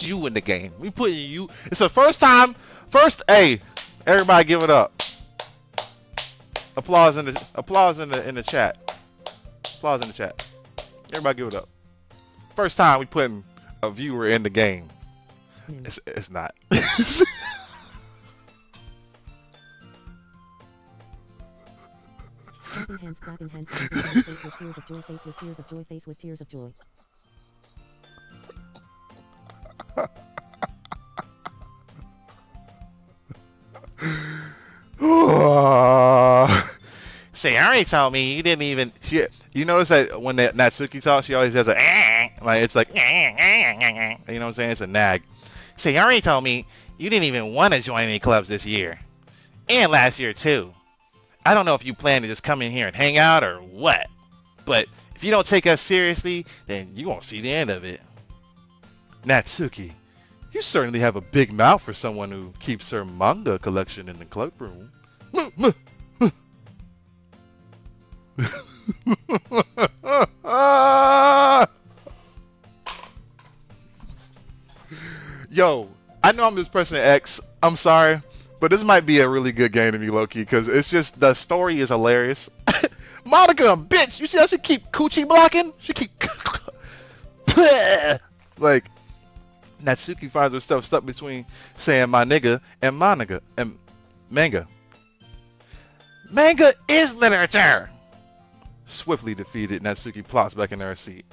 you in the game. We putting you. It's the first time. Hey, everybody give it up. Applause in the chat. Applause in the chat. Everybody give it up. First time we putting a viewer in the game. It's not. Hands clapping hands face with tears of joy, face with tears of joy, face with tears of joy. Sayori told me you didn't even. You notice that when Natsuki talks, she always has a like it's like you know what I'm saying? It's a nag. Sayori told me you didn't even want to join any clubs this year, and last year too. I don't know if you plan to just come in here and hang out or what, but if you don't take us seriously, then you won't see the end of it. Natsuki, you certainly have a big mouth for someone who keeps her manga collection in the cloakroom. Yo, I know I'm just pressing X. I'm sorry, but this might be a really good game to me, low-key, because it's just the story is hilarious. Monica, bitch, you see how she keep coochie blocking? She keep like Natsuki finds herself stuck between saying my nigga and Monica and manga. Manga is literature. Swiftly defeated, Natsuki plops back in her seat.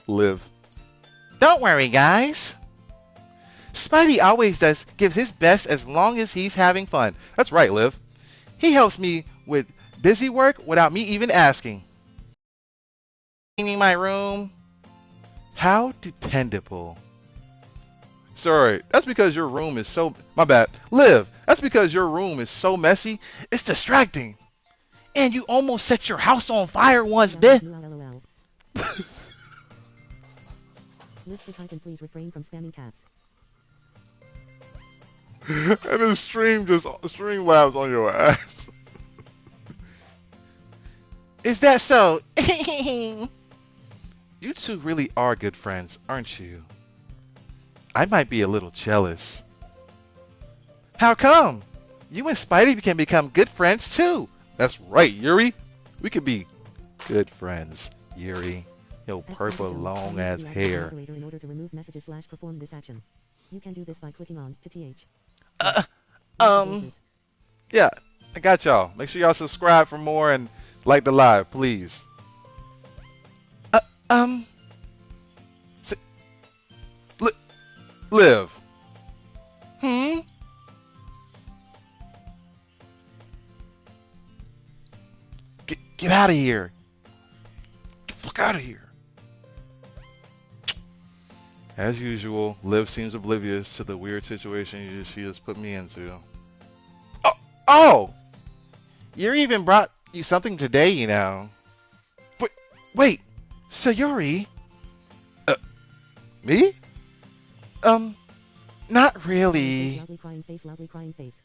Liv. Don't worry, guys. Spidey always gives his best as long as he's having fun. That's right, Liv. He helps me with busy work without me even asking. Cleaning my room. How dependable. Sorry, that's because your room is so... My bad. Liv, that's because your room is so messy, it's distracting. And you almost set your house on fire once, bitch. Lift the titan, please refrain from spamming caps. And the stream labs on your ass. Is that so? You two really are good friends, aren't you? I might be a little jealous. How come? You and Spidey can become good friends too. That's right, Yuri. We could be good friends, Yuri. Yo, purple long ass hair. In order to remove messages / perform this action. You can do this by clicking on to th. Yeah, I got y'all. Make sure y'all subscribe for more and like the live, please. Uh, um, S- li- live. hmm? Get out of here. Get the fuck out of here. As usual, Liv seems oblivious to the weird situation she just put me into. Oh, oh! You even brought you something today, you know. Wait, wait, Sayori? Uh, me? Um, not Crying face, really. loudly crying face, loudly crying face.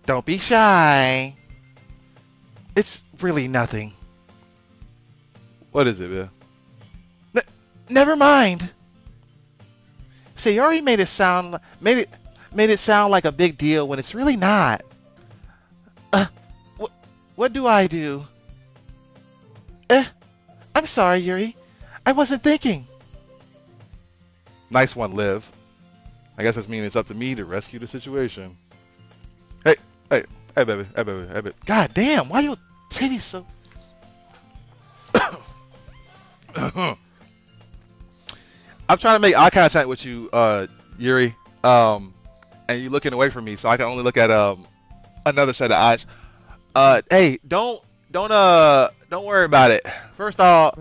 Don't be shy. It's really nothing. What is it, man? N Never mind. Sayori made it sound like a big deal when it's really not. Uh, wh what do I do? I'm sorry, Yuri. I wasn't thinking. Nice one, Liv. I guess this means it's up to me to rescue the situation. Hey, hey, hey, baby, hey, baby, hey, baby. God damn, why your titties so... I'm trying to make eye contact with you, Yuri. And you looking away from me, so I can only look at another set of eyes. Hey, don't worry about it. Blah.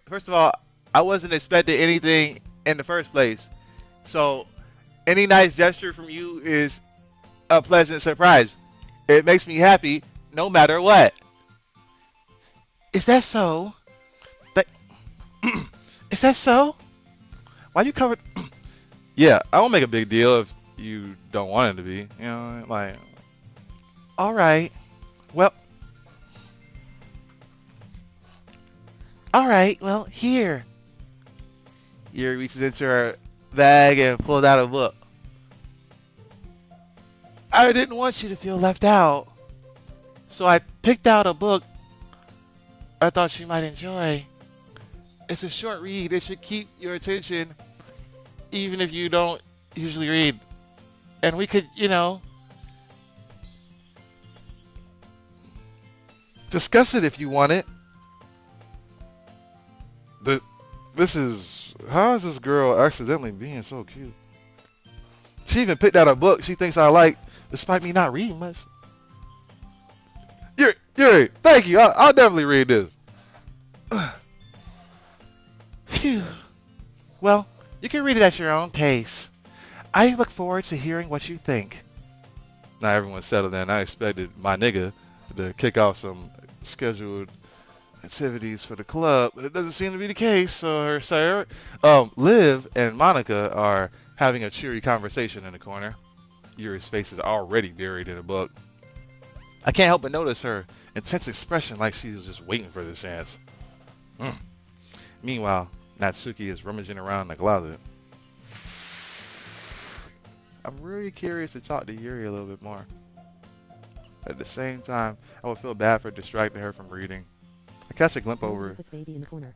First of all, I wasn't expecting anything in the first place. So, any nice gesture from you is a pleasant surprise. It makes me happy no matter what. Is that so? That is that so? Why you covered? Yeah, I won't make a big deal if you don't want it to be. You know, like. All right. Well. All right. Well, here. Yuri reaches into her bag and pulls out a book. I didn't want you to feel left out, so I picked out a book I thought you might enjoy. It's a short read. It should keep your attention, even if you don't usually read. And we could, Discuss it if you want it. This is how is this girl accidentally being so cute? She even picked out a book she thinks I like, despite me not reading much. Yuri, thank you. I'll definitely read this. Phew. Well, you can read it at your own pace. I look forward to hearing what you think. Now everyone's settled in. I expected my nigga to kick off some scheduled activities for the club, but it doesn't seem to be the case. So Liv and Monica are having a cheery conversation in the corner. Yuri's face is already buried in a book. I can't help but notice her intense expression, like she's just waiting for this chance. Meanwhile, Natsuki is rummaging around in the closet. I'm really curious to talk to Yuri a little bit more. At the same time, I would feel bad for distracting her from reading. I catch a glimpse over. Puts baby in the corner.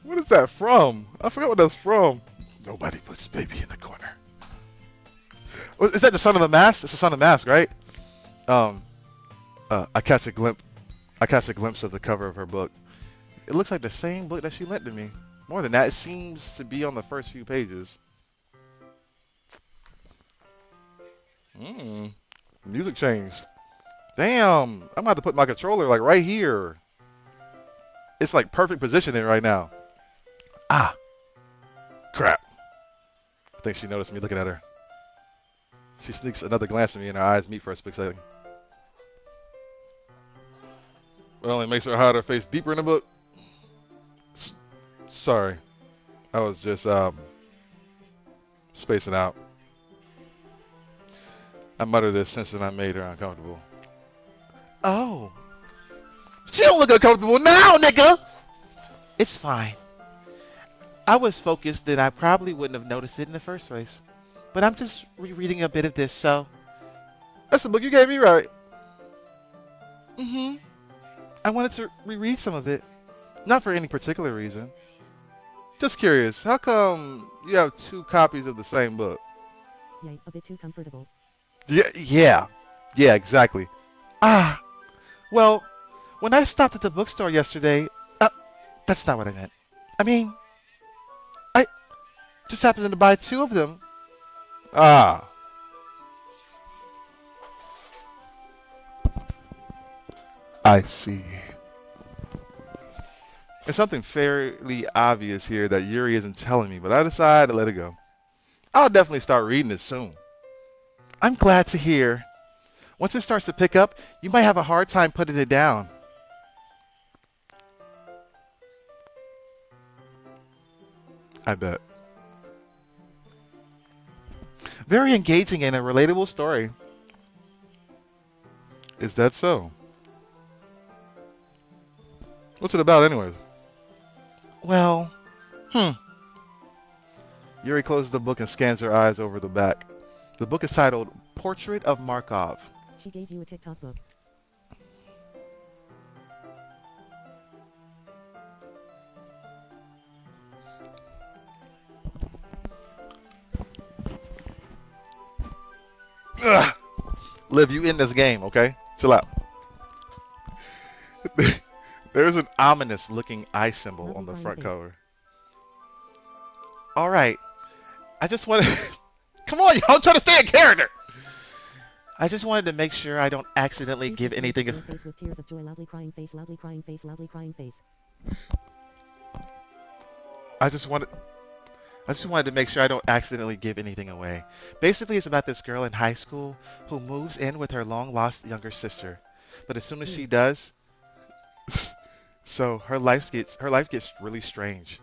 What is that from? I forgot what that's from. Nobody puts baby in the corner. Is that the Son of the Mask? It's the Son of the Mask, right? I catch a glimpse. I catch a glimpse of the cover of her book. It looks like the same book that she lent to me. More than that, it seems to be on the first few pages. Music changed. Damn, I'm about to put my controller like right here. It's like perfect positioning right now. Ah, crap. I think she noticed me looking at her. She sneaks another glance at me and our eyes meet for a split second. It only makes her hide her face deeper in the book. Sorry. I was just, spacing out. I muttered this sensing I made her uncomfortable. Oh. She don't look uncomfortable now, nigga! It's fine. I was focused that I probably wouldn't have noticed it in the first place. But I'm just rereading a bit of this, so... That's the book you gave me, right? I wanted to reread some of it. Not for any particular reason. Just curious, how come you have two copies of the same book? Yay, a bit too comfortable. Yeah, exactly. Ah, well, when I stopped at the bookstore yesterday, uh, that's not what I meant. I mean, I just happened to buy two of them. Ah, I see. There's something fairly obvious here that Yuri isn't telling me, but I decided to let it go. I'll definitely start reading it soon. I'm glad to hear. Once it starts to pick up, you might have a hard time putting it down. I bet. Very engaging and a relatable story. Is that so? What's it about, anyways? Well, hmm. Yuri closes the book and scans her eyes over the back. The book is titled Portrait of Markov. She gave you a TikTok book. Ugh. Liv, you in this game, okay? Chill out. There's an ominous looking eye symbol Lovely on the crying front face. cover. All right. I just want to. Come on, y'all. I'm trying to stay in character. I just wanted to make sure I don't accidentally Please give picture anything. your face with tears of joy, loudly crying face, loudly crying face, loudly crying face. I just wanted. I just wanted to make sure I don't accidentally give anything away. Basically, it's about this girl in high school who moves in with her long lost younger sister. But as soon as she does, so her life gets really strange.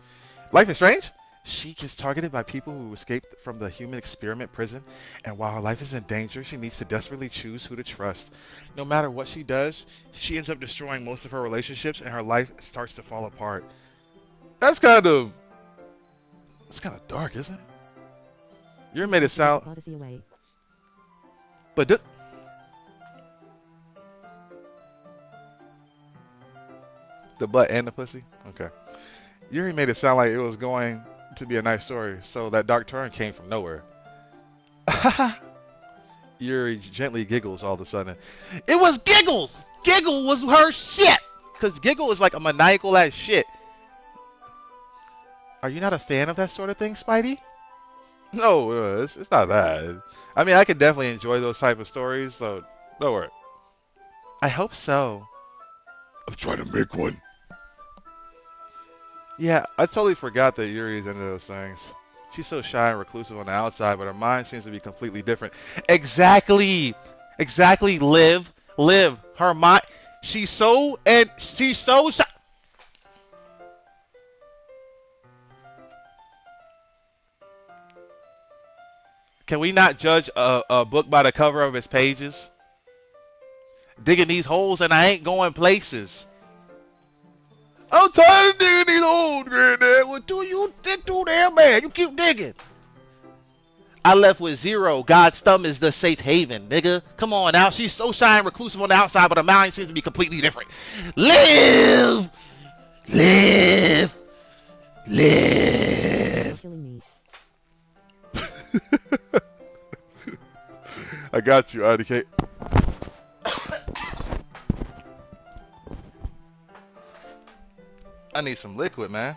Life is strange? She gets targeted by people who escaped from the human experiment prison, and while her life is in danger, she needs to desperately choose who to trust. No matter what she does, she ends up destroying most of her relationships, and her life starts to fall apart. That's kind of It's kind of dark, isn't it? You She's made it about to give sound, the Odyssey away. but the butt and the pussy. Okay, Yuri made it sound like it was going to be a nice story, so that dark turn came from nowhere. Yuri gently giggles all of a sudden. It was Giggles! Giggle was her shit! Because Giggle is like a maniacal ass shit. Are you not a fan of that sort of thing, Spidey? No, it's not that. I mean, I could definitely enjoy those type of stories, so don't worry. I hope so. I'm trying to make one. Yeah, I totally forgot that Yuri is into those things. She's so shy and reclusive on the outside, but her mind seems to be completely different. Exactly. Exactly, Liv. Liv. Her mind. She's so shy. Can we not judge a book by the cover of its pages? Digging these holes and I ain't going places. I'm tired of digging these holes, Granddad. Well, that's too damn bad. You keep digging. I left with zero. God's thumb is the safe haven, nigga. Come on now. She's so shy and reclusive on the outside, but her mind seems to be completely different. Live! Live! You're Live! killing me. I got you, IDK. I need some liquid, man.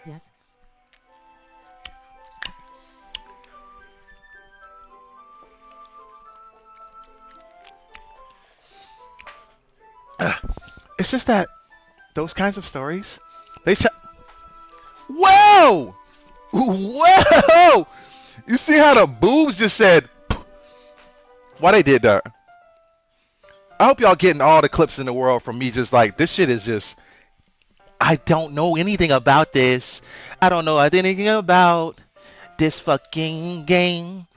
Yes. It's just that those kinds of stories, they Whoa! Whoa! You see how the boobs just said, why they did that? I hope y'all getting all the clips in the world from me just like, this shit is just, I don't know anything about this. I don't know anything about this fucking game.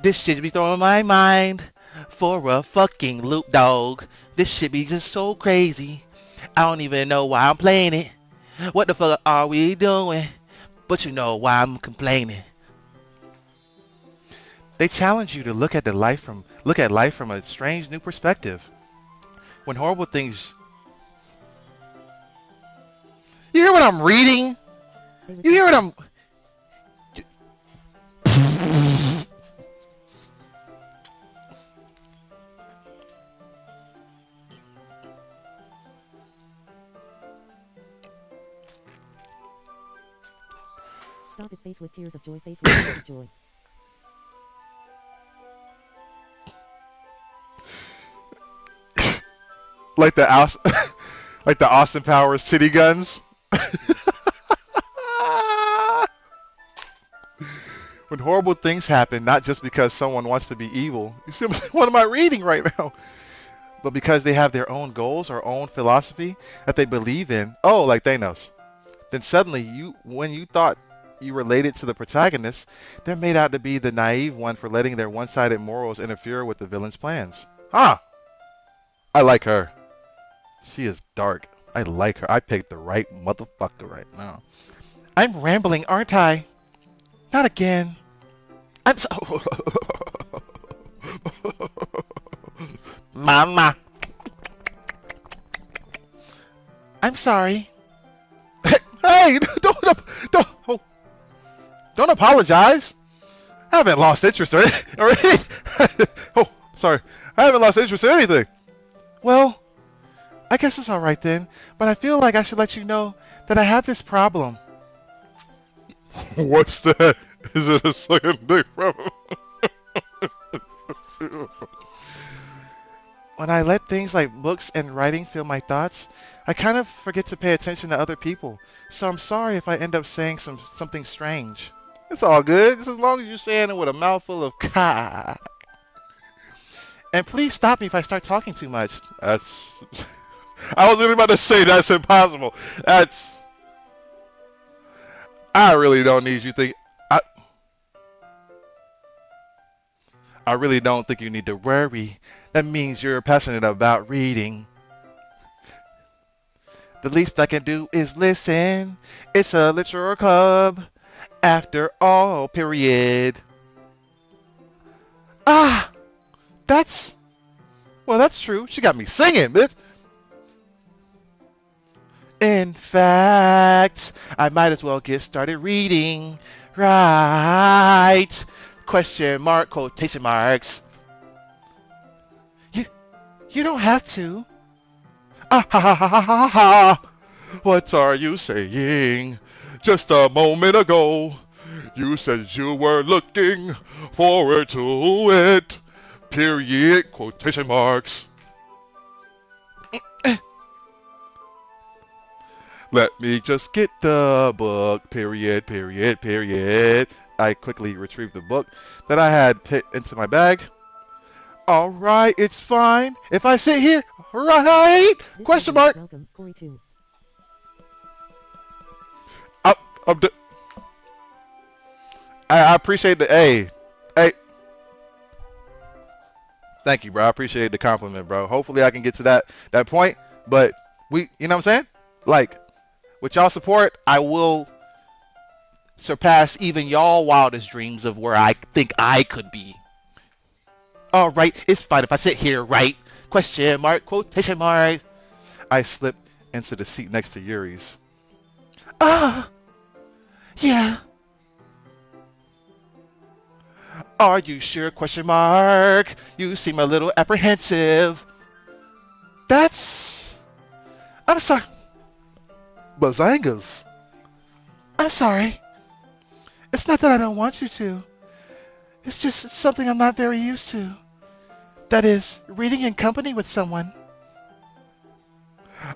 This shit be throwing my mind for a fucking loop, dog. This shit be just so crazy. I don't even know why I'm playing it. What the fuck are we doing? But you know why I'm complaining. They challenge you to look at life from a strange new perspective. When horrible things You hear what I'm reading? They You hear what requested. I'm? Stop it. Face with tears of joy. Face with tears of joy. Like the like the Austin Powers city guns. When horrible things happen, not just because someone wants to be evil. You see, what am I reading right now? But because they have their own goals or own philosophy that they believe in. Oh, like Thanos. Then suddenly, when you thought you related to the protagonist, they're made out to be the naive one for letting their one-sided morals interfere with the villain's plans. Huh? I like her. She is dark. I like her. I picked the right motherfucker right now. I'm rambling, aren't I? Not again. I'm so. Mama. I'm sorry. Hey, don't, don't apologize. I haven't lost interest or anything. Oh, sorry. I haven't lost interest in anything. Well, I guess it's all right then. But I feel like I should let you know that I have this problem. What's that? Is it a second dick problem? When I let things like books and writing fill my thoughts, I kind of forget to pay attention to other people. So I'm sorry if I end up saying something strange. It's all good, just as long as you're saying it with a mouthful of cock. And please stop me if I start talking too much. That's. I was literally about to say that's impossible. That's. I really don't need you think. I. I really don't think you need to worry. That means you're passionate about reading. The least I can do is listen. It's a literature club. After all, period. Ah, that's. Well, that's true. She got me singing, bitch. In fact, I might as well get started reading. Right. Question mark, quotation marks. You, you don't have to. Ah ha ha ha ha ha ha. What are you saying? Just a moment ago, you said you were looking forward to it. Period, quotation marks. Let me just get the book. Period, period, period. I quickly retrieved the book that I had put into my bag. All right, it's fine. If I sit here, right? This Question message. mark. Welcome, Corey 2. I'm, I'm d- I appreciate the hey. Thank you, bro. I appreciate the compliment, bro. Hopefully, I can get to that point. But you know what I'm saying? Like, with y'all support, I will surpass even y'all wildest dreams of where I think I could be. All right, it's fine if I sit here, right? Question mark, quotation mark. I slipped into the seat next to Yuri's. Ah, yeah. Are you sure? Question mark. You seem a little apprehensive. That's. I'm sorry. Bazangas. I'm sorry. It's not that I don't want you to. It's just something I'm not very used to. That is, reading in company with someone.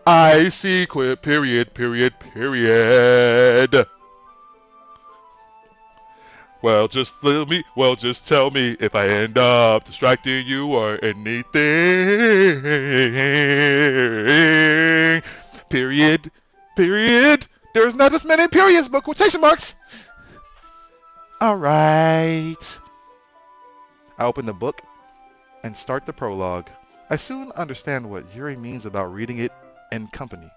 I see. Quit. Period. Period. Period. Just tell me if I end up distracting you or anything. Period. Period. There's not as many periods, but quotation marks. All right. I open the book and start the prologue. I soon understand what Yuri means about reading it in company.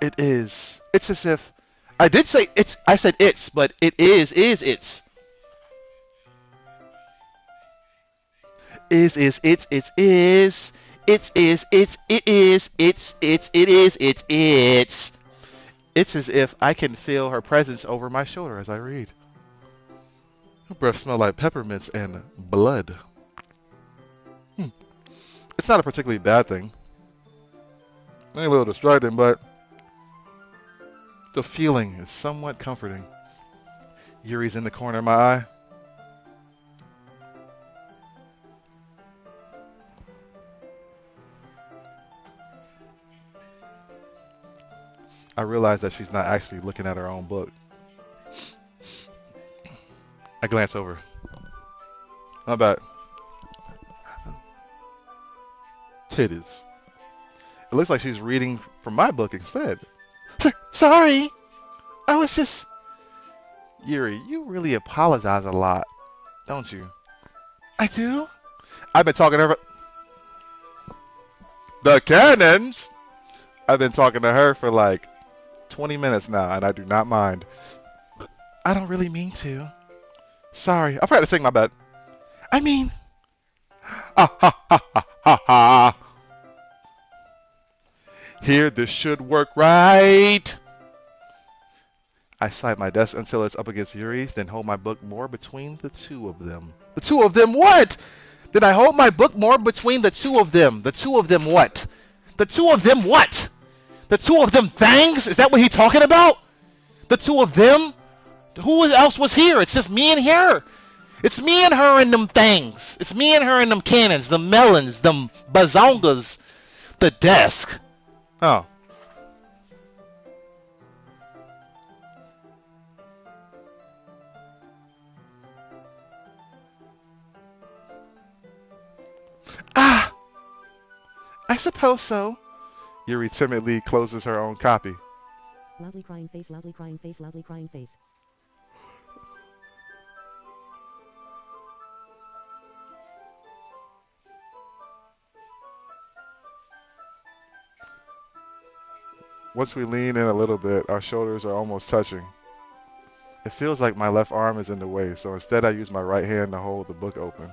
It's as if, I did say it's, I said it's, but it's. It is. It's as if I can feel her presence over my shoulder as I read. Her breath smells like peppermints and blood. It's not a particularly bad thing. Maybe a little distracting, but the feeling is somewhat comforting. Yuri's in the corner of my eye. I realize that she's not actually looking at her own book. I glance over. Not bad. Titties. It looks like she's reading from my book instead. Sorry. I was just... Yuri, you really apologize a lot, don't you? I do? I've been talking to her... The cannons! I've been talking to her for like 20 minutes now, and I do not mind. I don't really mean to. Sorry, I forgot to sing my bad. I mean... Ha ha ha ha ha ha! Here, this should work right. I slide my desk until it's up against Yuri's, then hold my book more between the two of them. The two of them what? Did I hold my book more between the two of them? The two of them what? The two of them what? The two of them things? Is that what he's talking about? The two of them? Who else was here? It's just me and her. It's me and her and them things. It's me and her and them cannons, the melons, them bazongas, the desk. Oh. Ah! I suppose so. Yuri timidly closes her own copy. Loudly crying face, loudly crying face, loudly crying face. Once we lean in a little bit, our shoulders are almost touching. It feels like my left arm is in the way, so instead I use my right hand to hold the book open.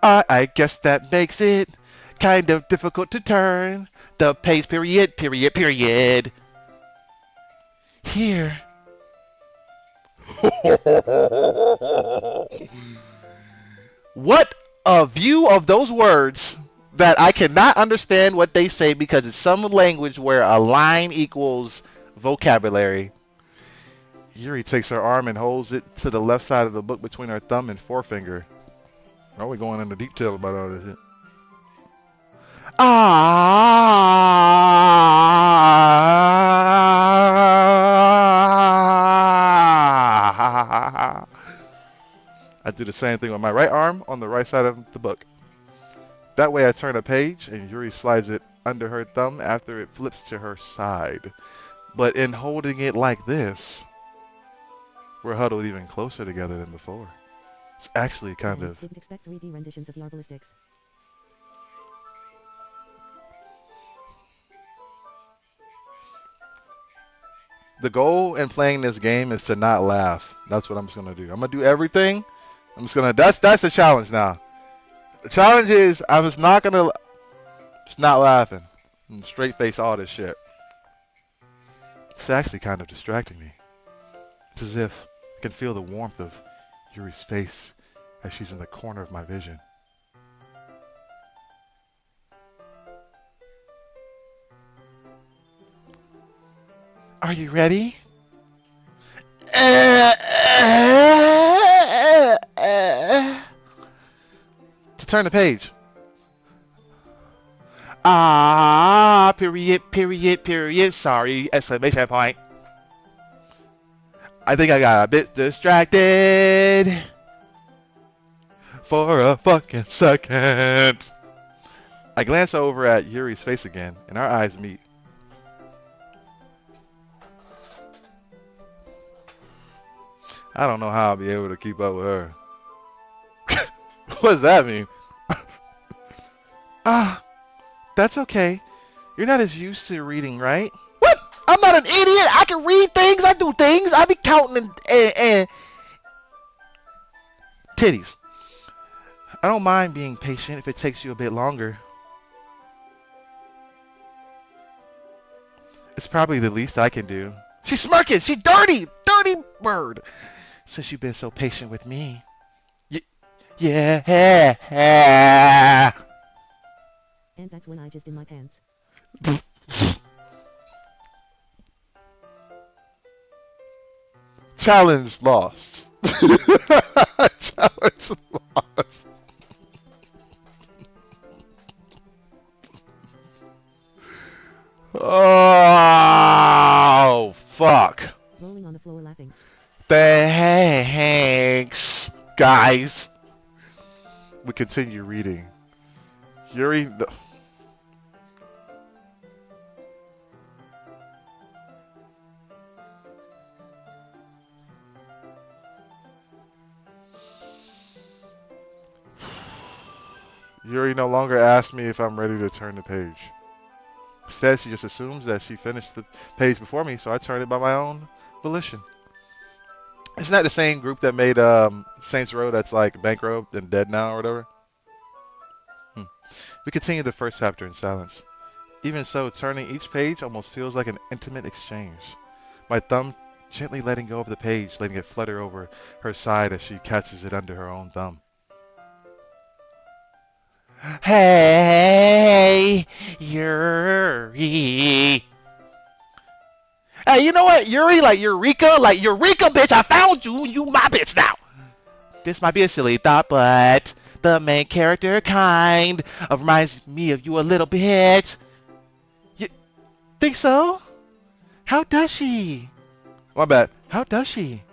I guess that makes it kind of difficult to turn the page, period, period, period. Here. What a view of those words that I cannot understand what they say because it's some language where a line equals vocabulary. Yuri takes her arm and holds it to the left side of the book between her thumb and forefinger. Are we going into detail about all this shit? Ah! I do the same thing with my right arm on the right side of the book. That way I turn a page and Yuri slides it under her thumb after it flips to her side. But in holding it like this, we're huddled even closer together than before. It's actually kind of... Didn't expect 3D renditions of Yall ballistics. The goal in playing this game is to not laugh. That's what I'm just gonna do. I'm gonna do everything. I'm just gonna. That's the challenge now. The challenge is I'm just not gonna, just not laughing. And straight face all this shit. It's actually kind of distracting me. It's as if I can feel the warmth of Yuri's face as she's in the corner of my vision. Are you ready? To turn the page. Ah, period, period, period. Sorry, exclamation point. I think I got a bit distracted for a fucking second. I glance over at Yuri's face again, and our eyes meet. I don't know how I'll be able to keep up with her. What does that mean? Ah, that's okay. You're not as used to reading, right? What? I'm not an idiot. I can read things. I do things. I be counting and titties. I don't mind being patient if it takes you a bit longer. It's probably the least I can do. She's smirking. She dirty, dirty bird. Since you've been so patient with me. Y- yeah. And that's when I just in my pants. Challenge lost. Challenge lost. Oh, fuck. Rolling on the floor laughing. Thanks, guys. We continue reading. Yuri. Yuri no longer asks me if I'm ready to turn the page. Instead, she just assumes that she finished the page before me, so I turn it by my own volition. Isn't that the same group that made Saints Row that's like bankrupt and dead now or whatever? We continue the first chapter in silence. Even so, turning each page almost feels like an intimate exchange. My thumb gently letting go of the page, letting it flutter over her side as she catches it under her own thumb. Hey, Yuri. Hey, you know what, Yuri? Like Eureka, bitch! I found you. You my bitch now. This might be a silly thought, but the main character kind of reminds me of you a little bit. You think so? How does she? My bad. How does she?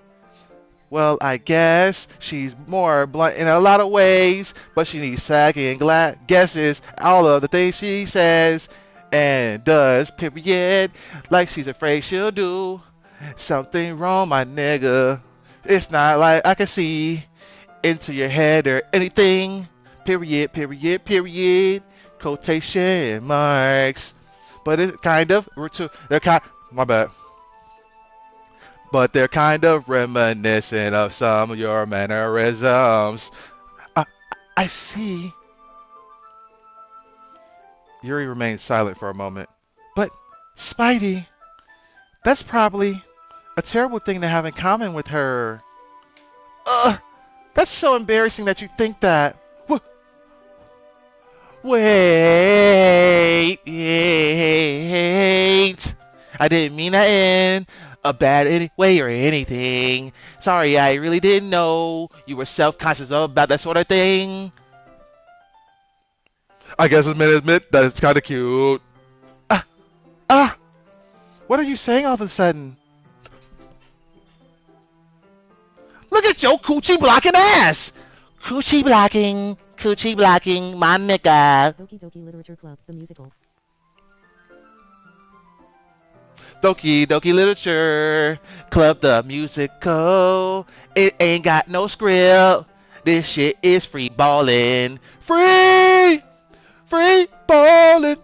Well, I guess she's more blunt in a lot of ways, but she needs second guesses all of the things she says and does, period, like she's afraid she'll do something wrong, my nigga. It's not like I can see into your head or anything, period, period, period, quotation marks. But it's kind of, my bad. But they're kind of reminiscent of some of your mannerisms. I, I see. Yuri remained silent for a moment. But, Spidey, that's probably a terrible thing to have in common with her. Ugh, that's so embarrassing that you think that. Wait. I didn't mean that in a bad way or anything. Sorry, I really didn't know you were self-conscious about that sort of thing. I guess it's admit that it's kind of cute. Ah, what are you saying all of a sudden? Look at your coochie blocking ass! Coochie blocking, my nigga. DokiDoki Literature Club, the musical. DokiDoki Literature Club, the musical. It ain't got no script. This shit is free ballin'. Free ballin'.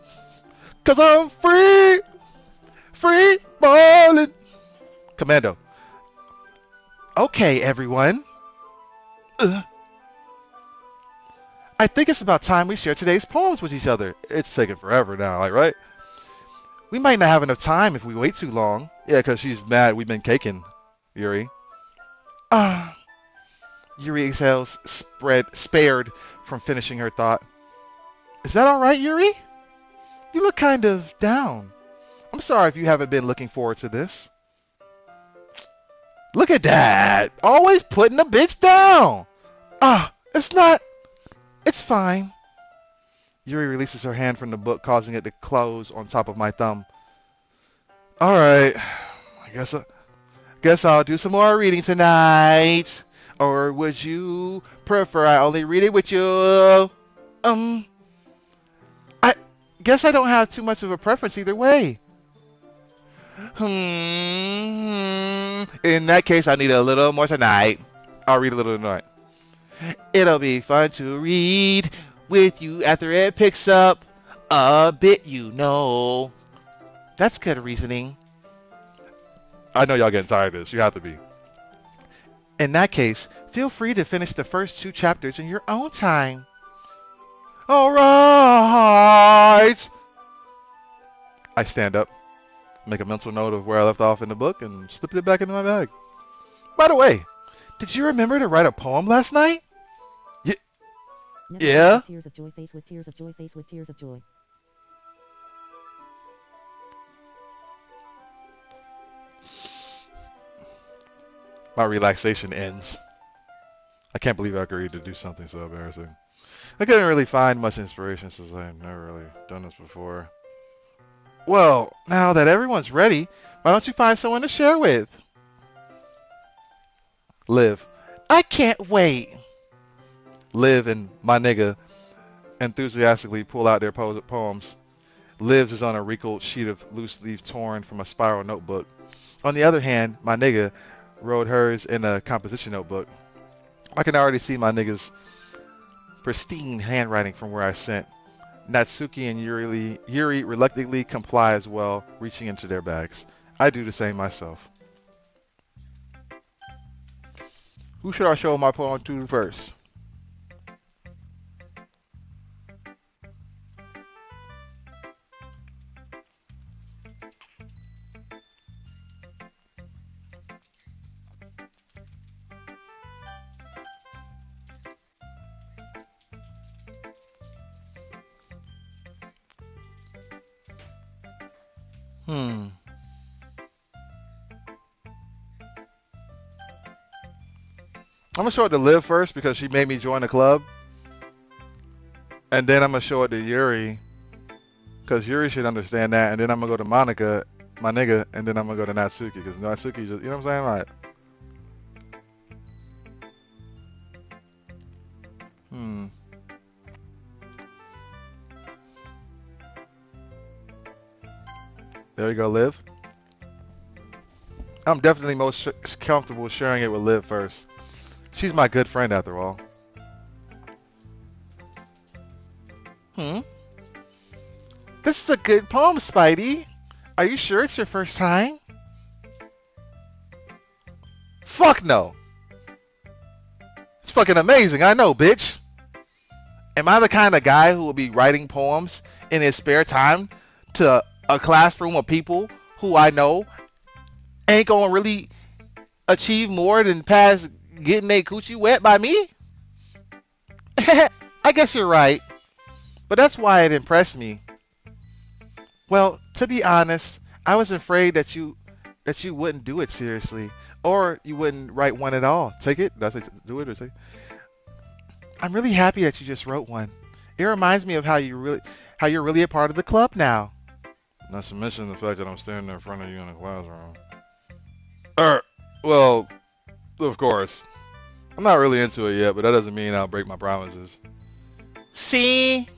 Cause I'm free ballin'. Commando. Okay, everyone. I think it's about time we share today's poems with each other. It's taking forever now, like, right? We might not have enough time if we wait too long. Yeah, because she's mad we've been caking, Yuri. Yuri exhales, spared from finishing her thought. Is that alright, Yuri? You look kind of down. I'm sorry if you haven't been looking forward to this. Look at that! Always putting a bitch down! It's fine. Yuri releases her hand from the book, causing it to close on top of my thumb. Alright, I guess I'll do some more reading tonight. Or would you prefer I only read it with you? I guess I don't have too much of a preference either way. In that case, I need a little more tonight. I'll read a little tonight. It'll be fun to read with you after it picks up a bit, you know. That's good reasoning. I know y'all getting tired of this. You have to be. In that case, feel free to finish the first 2 chapters in your own time. All right. I stand up. Make a mental note of where I left off in the book and slipped it back into my bag. By the way, did you remember to write a poem last night? Y- Never face yeah? with tears of joy, face with tears of joy, face with tears of joy. My relaxation ends. I can't believe I agreed to do something so embarrassing. I couldn't really find much inspiration since I've never really done this before. Well, now that everyone's ready, why don't you find someone to share with? Liv. I can't wait. Liv and my nigga enthusiastically pull out their poems. Liv's is on a wrinkled sheet of loose leaf torn from a spiral notebook. On the other hand, my nigga wrote hers in a composition notebook. I can already see my nigga's pristine handwriting from where I sent. Natsuki and Yuri reluctantly comply as well, reaching into their bags. I do the same myself. Who should I show my poem to first? Hmm. I'm gonna show it to Liv first because she made me join the club, and then I'm gonna show it to Yuri because Yuri should understand that, and then I'm gonna go to Monica, my nigga, and then I'm gonna go to Natsuki because Natsuki just, you know what I'm saying? Like, hmm. There you go, Liv. I'm definitely most comfortable sharing it with Liv first. She's my good friend after all. Hmm. This is a good poem, Spidey. Are you sure it's your first time? Fuck no. It's fucking amazing. I know, bitch. Am I the kind of guy who will be writing poems in his spare time to a classroom of people who I know ain't gonna really achieve more than past getting their coochie wet by me? I guess you're right, but that's why it impressed me. Well, to be honest, I was afraid that you wouldn't do it seriously, or you wouldn't write one at all. Take it? That's it. Do it or take it? I'm really happy that you just wrote one. It reminds me of how you're really a part of the club now. Not to mention the fact that I'm standing in front of you in the classroom. Er, well, of course. I'm not really into it yet, but that doesn't mean I'll break my promises. See?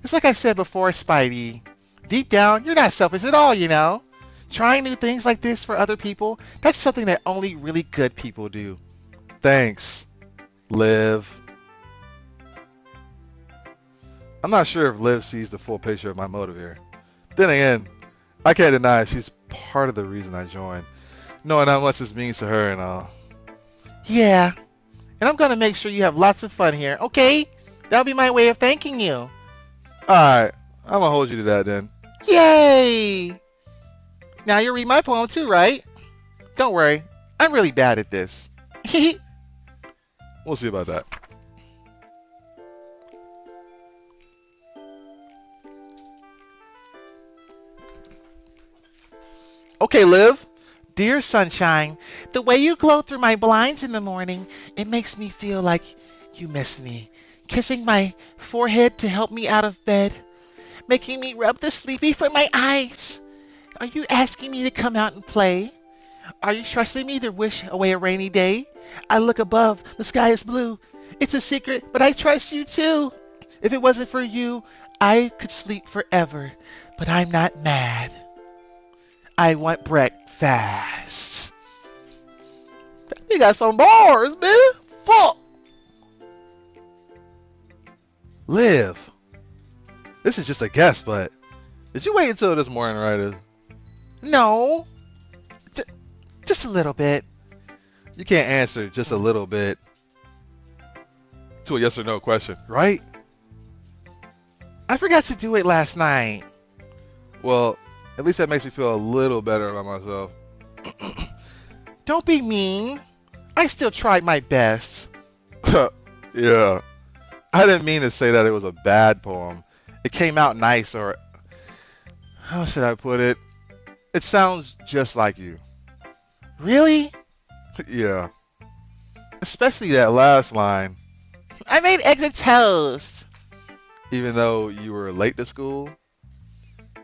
It's like I said before, Spidey. Deep down, you're not selfish at all, you know? Trying new things like this for other people, that's something that only really good people do. Thanks, Liv. I'm not sure if Liv sees the full picture of my motive here. Then again, I can't deny she's part of the reason I joined, knowing how much this means to her and all. Yeah, and I'm gonna make sure you have lots of fun here, okay? That'll be my way of thanking you. Alright, I'm gonna hold you to that then. Yay! Now you read my poem too, right? Don't worry, I'm really bad at this. We'll see about that. Okay, Liv. Dear sunshine, the way you glow through my blinds in the morning, it makes me feel like you miss me. Kissing my forehead to help me out of bed, making me rub the sleepy from my eyes. Are you asking me to come out and play? Are you trusting me to wish away a rainy day? I look above, the sky is blue. It's a secret, but I trust you too. If it wasn't for you, I could sleep forever, but I'm not mad. I want breakfast. You got some bars, man. Fuck. Liv. This is just a guess, but did you wait until this morning, right? No. J- just a little bit. You can't answer just a little bit to a yes or no question, right? I forgot to do it last night. Well, At least that makes me feel a little better about myself. Don't be mean. I still tried my best. Yeah. I didn't mean to say that it was a bad poem. It came out nice, or how should I put it? It sounds just like you. Really? Yeah. Especially that last line. I made eggs and toast. Even though you were late to school.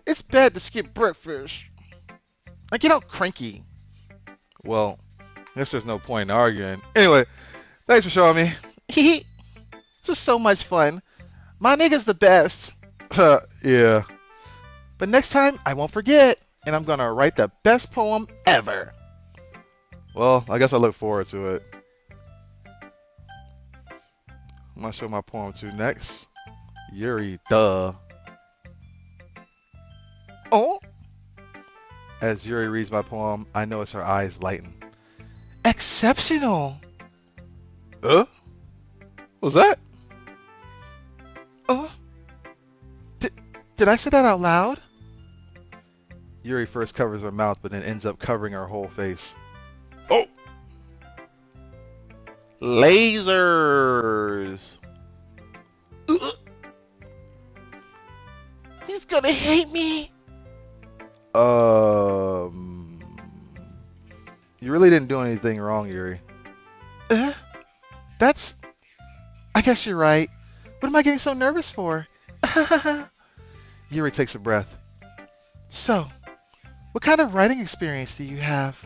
It's bad to skip breakfast. I get all cranky. Well, I guess there's no point in arguing. Anyway, thanks for showing me. This was so much fun. My nigga's the best. Yeah. But next time, I won't forget. And I'm gonna write the best poem ever. Well, I guess I look forward to it. I'm gonna show my poem to next. Yuri, duh. Oh, As Yuri reads my poem, I notice her eyes lighten. exceptional. Huh? What's that? Oh, did I say that out loud? Yuri first covers her mouth, but then ends up covering her whole face. Oh. Lasers. He's gonna hate me. You really didn't do anything wrong, Yuri. That's. I guess you're right. What am I getting so nervous for? Yuri takes a breath. So, what kind of writing experience do you have?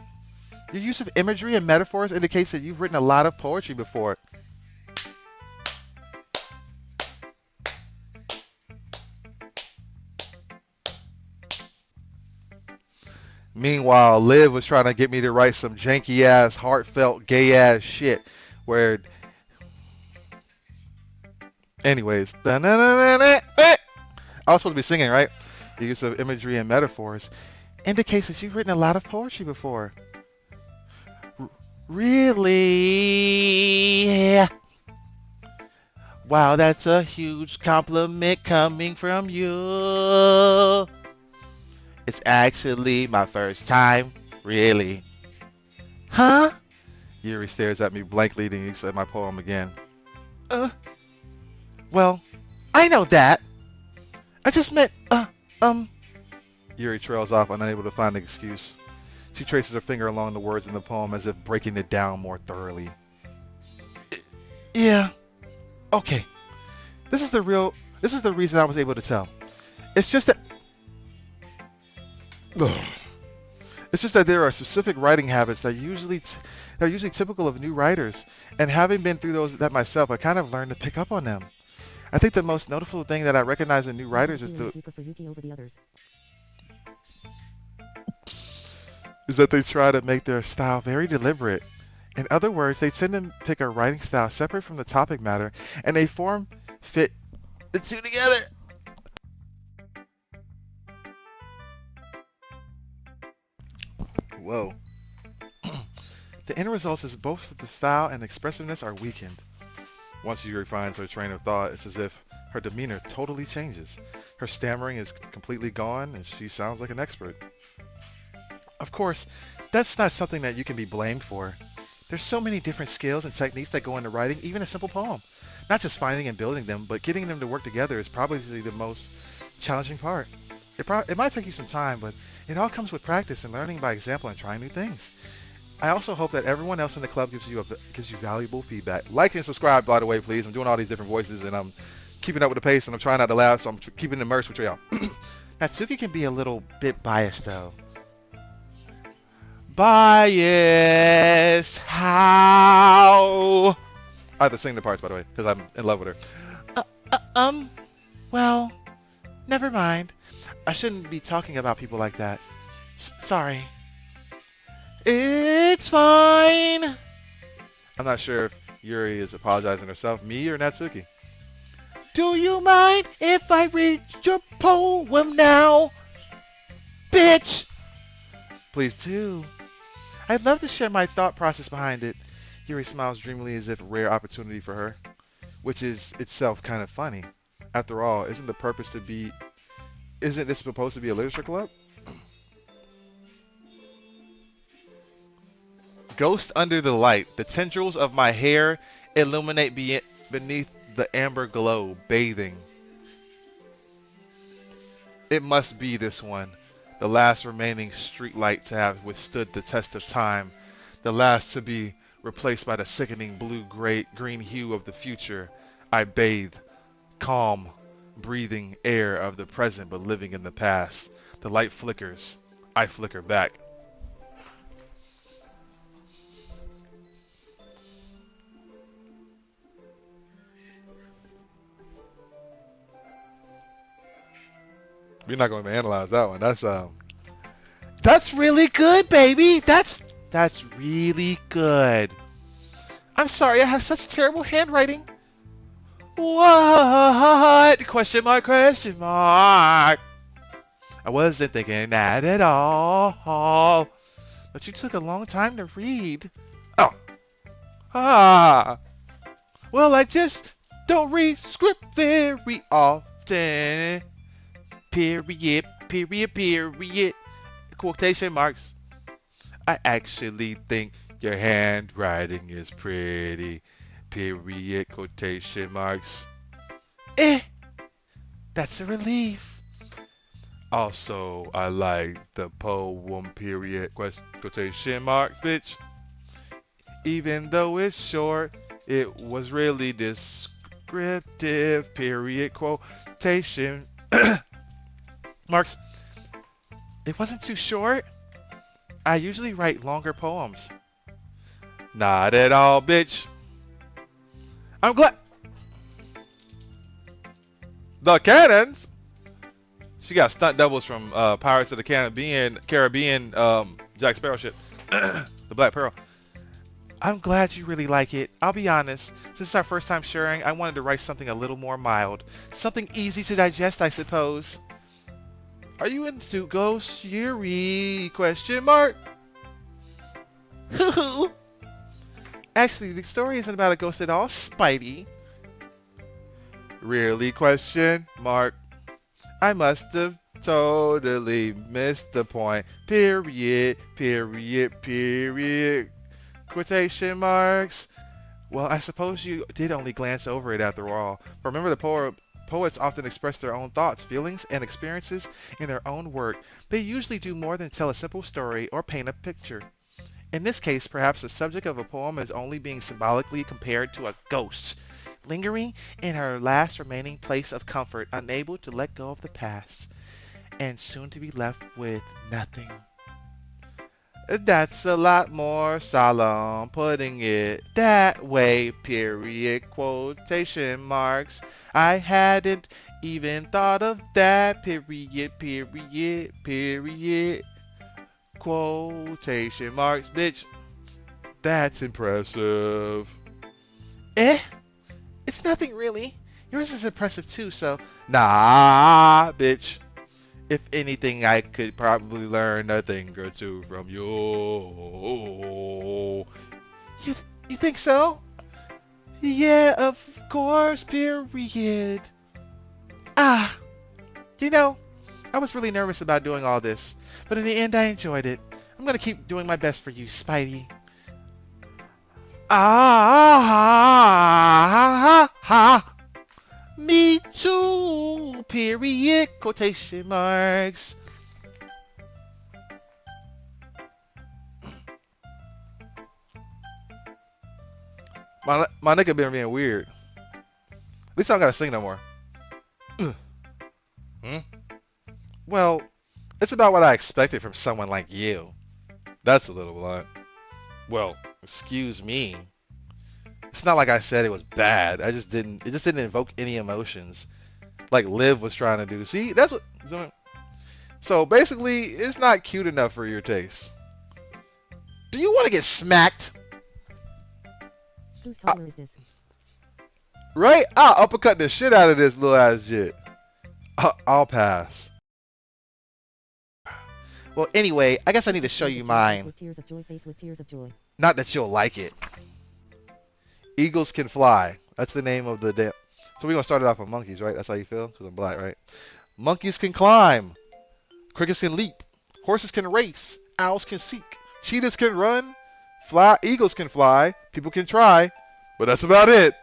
Your use of imagery and metaphors indicates that you've written a lot of poetry before. Meanwhile, Liv was trying to get me to write some janky ass, heartfelt, gay ass shit. Where, anyways, I was supposed to be singing, right? The use of imagery and metaphors Indicates that you've written a lot of poetry before. Really? Wow, that's a huge compliment coming from you. It's actually my first time, really. Huh? Yuri stares at me blankly, then he said my poem again. Uh, well, I know that. I just meant, Yuri trails off, unable to find an excuse. She traces her finger along the words in the poem as if breaking it down more thoroughly. Yeah. Okay. This is the reason I was able to tell. It's just that It's just that there are specific writing habits that are usually typical of new writers, and having been through that myself, I kind of learned to pick up on them. I think the most notable thing that I recognize in new writers is You prefer Yuki over the others. that they try to make their style very deliberate. In other words, they tend to pick a writing style separate from the topic matter, and they fit the two together. Whoa. The end result is both the style and expressiveness are weakened. Once Yuri finds her train of thought, it's as if her demeanor totally changes. Her stammering is completely gone, and she sounds like an expert. Of course, that's not something that you can be blamed for. There's so many different skills and techniques that go into writing even a simple poem. Not just finding and building them, but getting them to work together is probably the most challenging part. It might take you some time, but it all comes with practice and learning by example and trying new things. I also hope that everyone else in the club gives you valuable feedback. Like and subscribe, by the way, please. I'm doing all these different voices, and I'm keeping up with the pace, and I'm trying not to laugh, so I'm keeping immersed with y'all. Natsuki can be a little bit biased though. Biased? How? I have to sing the parts, by the way, because I'm in love with her. Well, never mind. I shouldn't be talking about people like that. Sorry. It's fine. I'm not sure if Yuri is apologizing herself, me, or Natsuki. Do you mind if I read your poem now? Bitch! Please do. I'd love to share my thought process behind it. Yuri smiles dreamily as if a rare opportunity for her, which is itself kind of funny. After all, isn't this supposed to be a literature club? Ghost under the light. The tendrils of my hair illuminate beneath the amber glow, bathing. It must be this one, the last remaining streetlight to have withstood the test of time, the last to be replaced by the sickening blue-green hue of the future. I bathe, calm, breathing air of the present but living in the past. The light flickers. I flicker back. We're not going to analyze that one. That's really good, baby. That's really good. I'm sorry, I have such terrible handwriting. What? Question mark, question mark. I wasn't thinking that at all. But you took a long time to read. Oh. Ah. Well, I just don't read script very often. Period, period, period. Quotation marks. I actually think your handwriting is pretty. Period, quotation marks. Eh, that's a relief. Also, I like the poem, period, quotation marks, bitch. Even though it's short, it was really descriptive, period, quotation marks. It wasn't too short. I usually write longer poems. Not at all, bitch. I'm glad. The Cannons. She got stunt doubles from Pirates of the Caribbean, Jack Sparrow ship, the Black Pearl. I'm glad you really like it. I'll be honest. Since it's our first time sharing, I wanted to write something a little more mild, something easy to digest, I suppose. Are you into ghost theory? Question mark. Actually, the story isn't about a ghost at all, Spidey. Really? Question mark. I must have totally missed the point. Period, period, period. Quotation marks. Well, I suppose you did only glance over it after all. But remember, the poets often express their own thoughts, feelings, and experiences in their own work. They usually do more than tell a simple story or paint a picture. In this case, perhaps the subject of a poem is only being symbolically compared to a ghost, lingering in her last remaining place of comfort, unable to let go of the past, and soon to be left with nothing. That's a lot more solemn, putting it that way, period, quotation marks. I hadn't even thought of that, period, period, period, quotation marks, bitch. That's impressive. Eh? It's nothing really. Yours is impressive too, so. Nah, bitch. If anything, I could probably learn a thing or two from you. You think so? Yeah, of course, period. Ah, you know, I was really nervous about doing all this, but in the end, I enjoyed it. I'm gonna keep doing my best for you, Spidey. Ah, ha, ha. Me too, period, quotation marks. My nigga been being weird. At least I don't gotta sing no more. Hmm? Well, it's about what I expected from someone like you. That's a little blunt. Well, excuse me. It's not like I said it was bad. It just didn't invoke any emotions like Liv was trying to do. See, that's what. So basically, it's not cute enough for your taste. Do you want to get smacked? Whose toddler is this? Right? I'll uppercut the shit out of this little ass shit. I'll pass. Well, anyway, I guess I need to show Tears you of joy, face mine. with tears of joy, face with tears of joy. Not that you'll like it. Eagles can fly. That's the name of the damn. So we're gonna start it off with monkeys, right? That's how you feel? Because I'm black, right? Monkeys can climb. Crickets can leap. Horses can race. Owls can seek. Cheetahs can run. Fly, eagles can fly. People can try, but that's about it.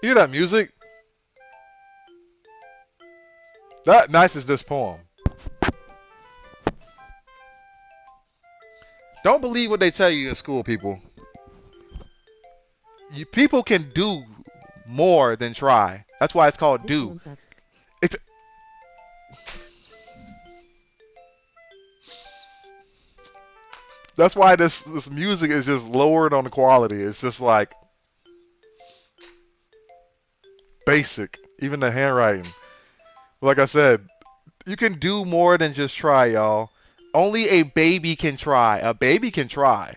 You hear that music? That nice is this poem. Don't believe what they tell you in school, people. People can do more than try. That's why it's called This do. poem sucks. It's that's why this music is just lowered on the quality. It's just like basic. Even the handwriting. Like I said, you can do more than just try, y'all. Only a baby can try. A baby can try.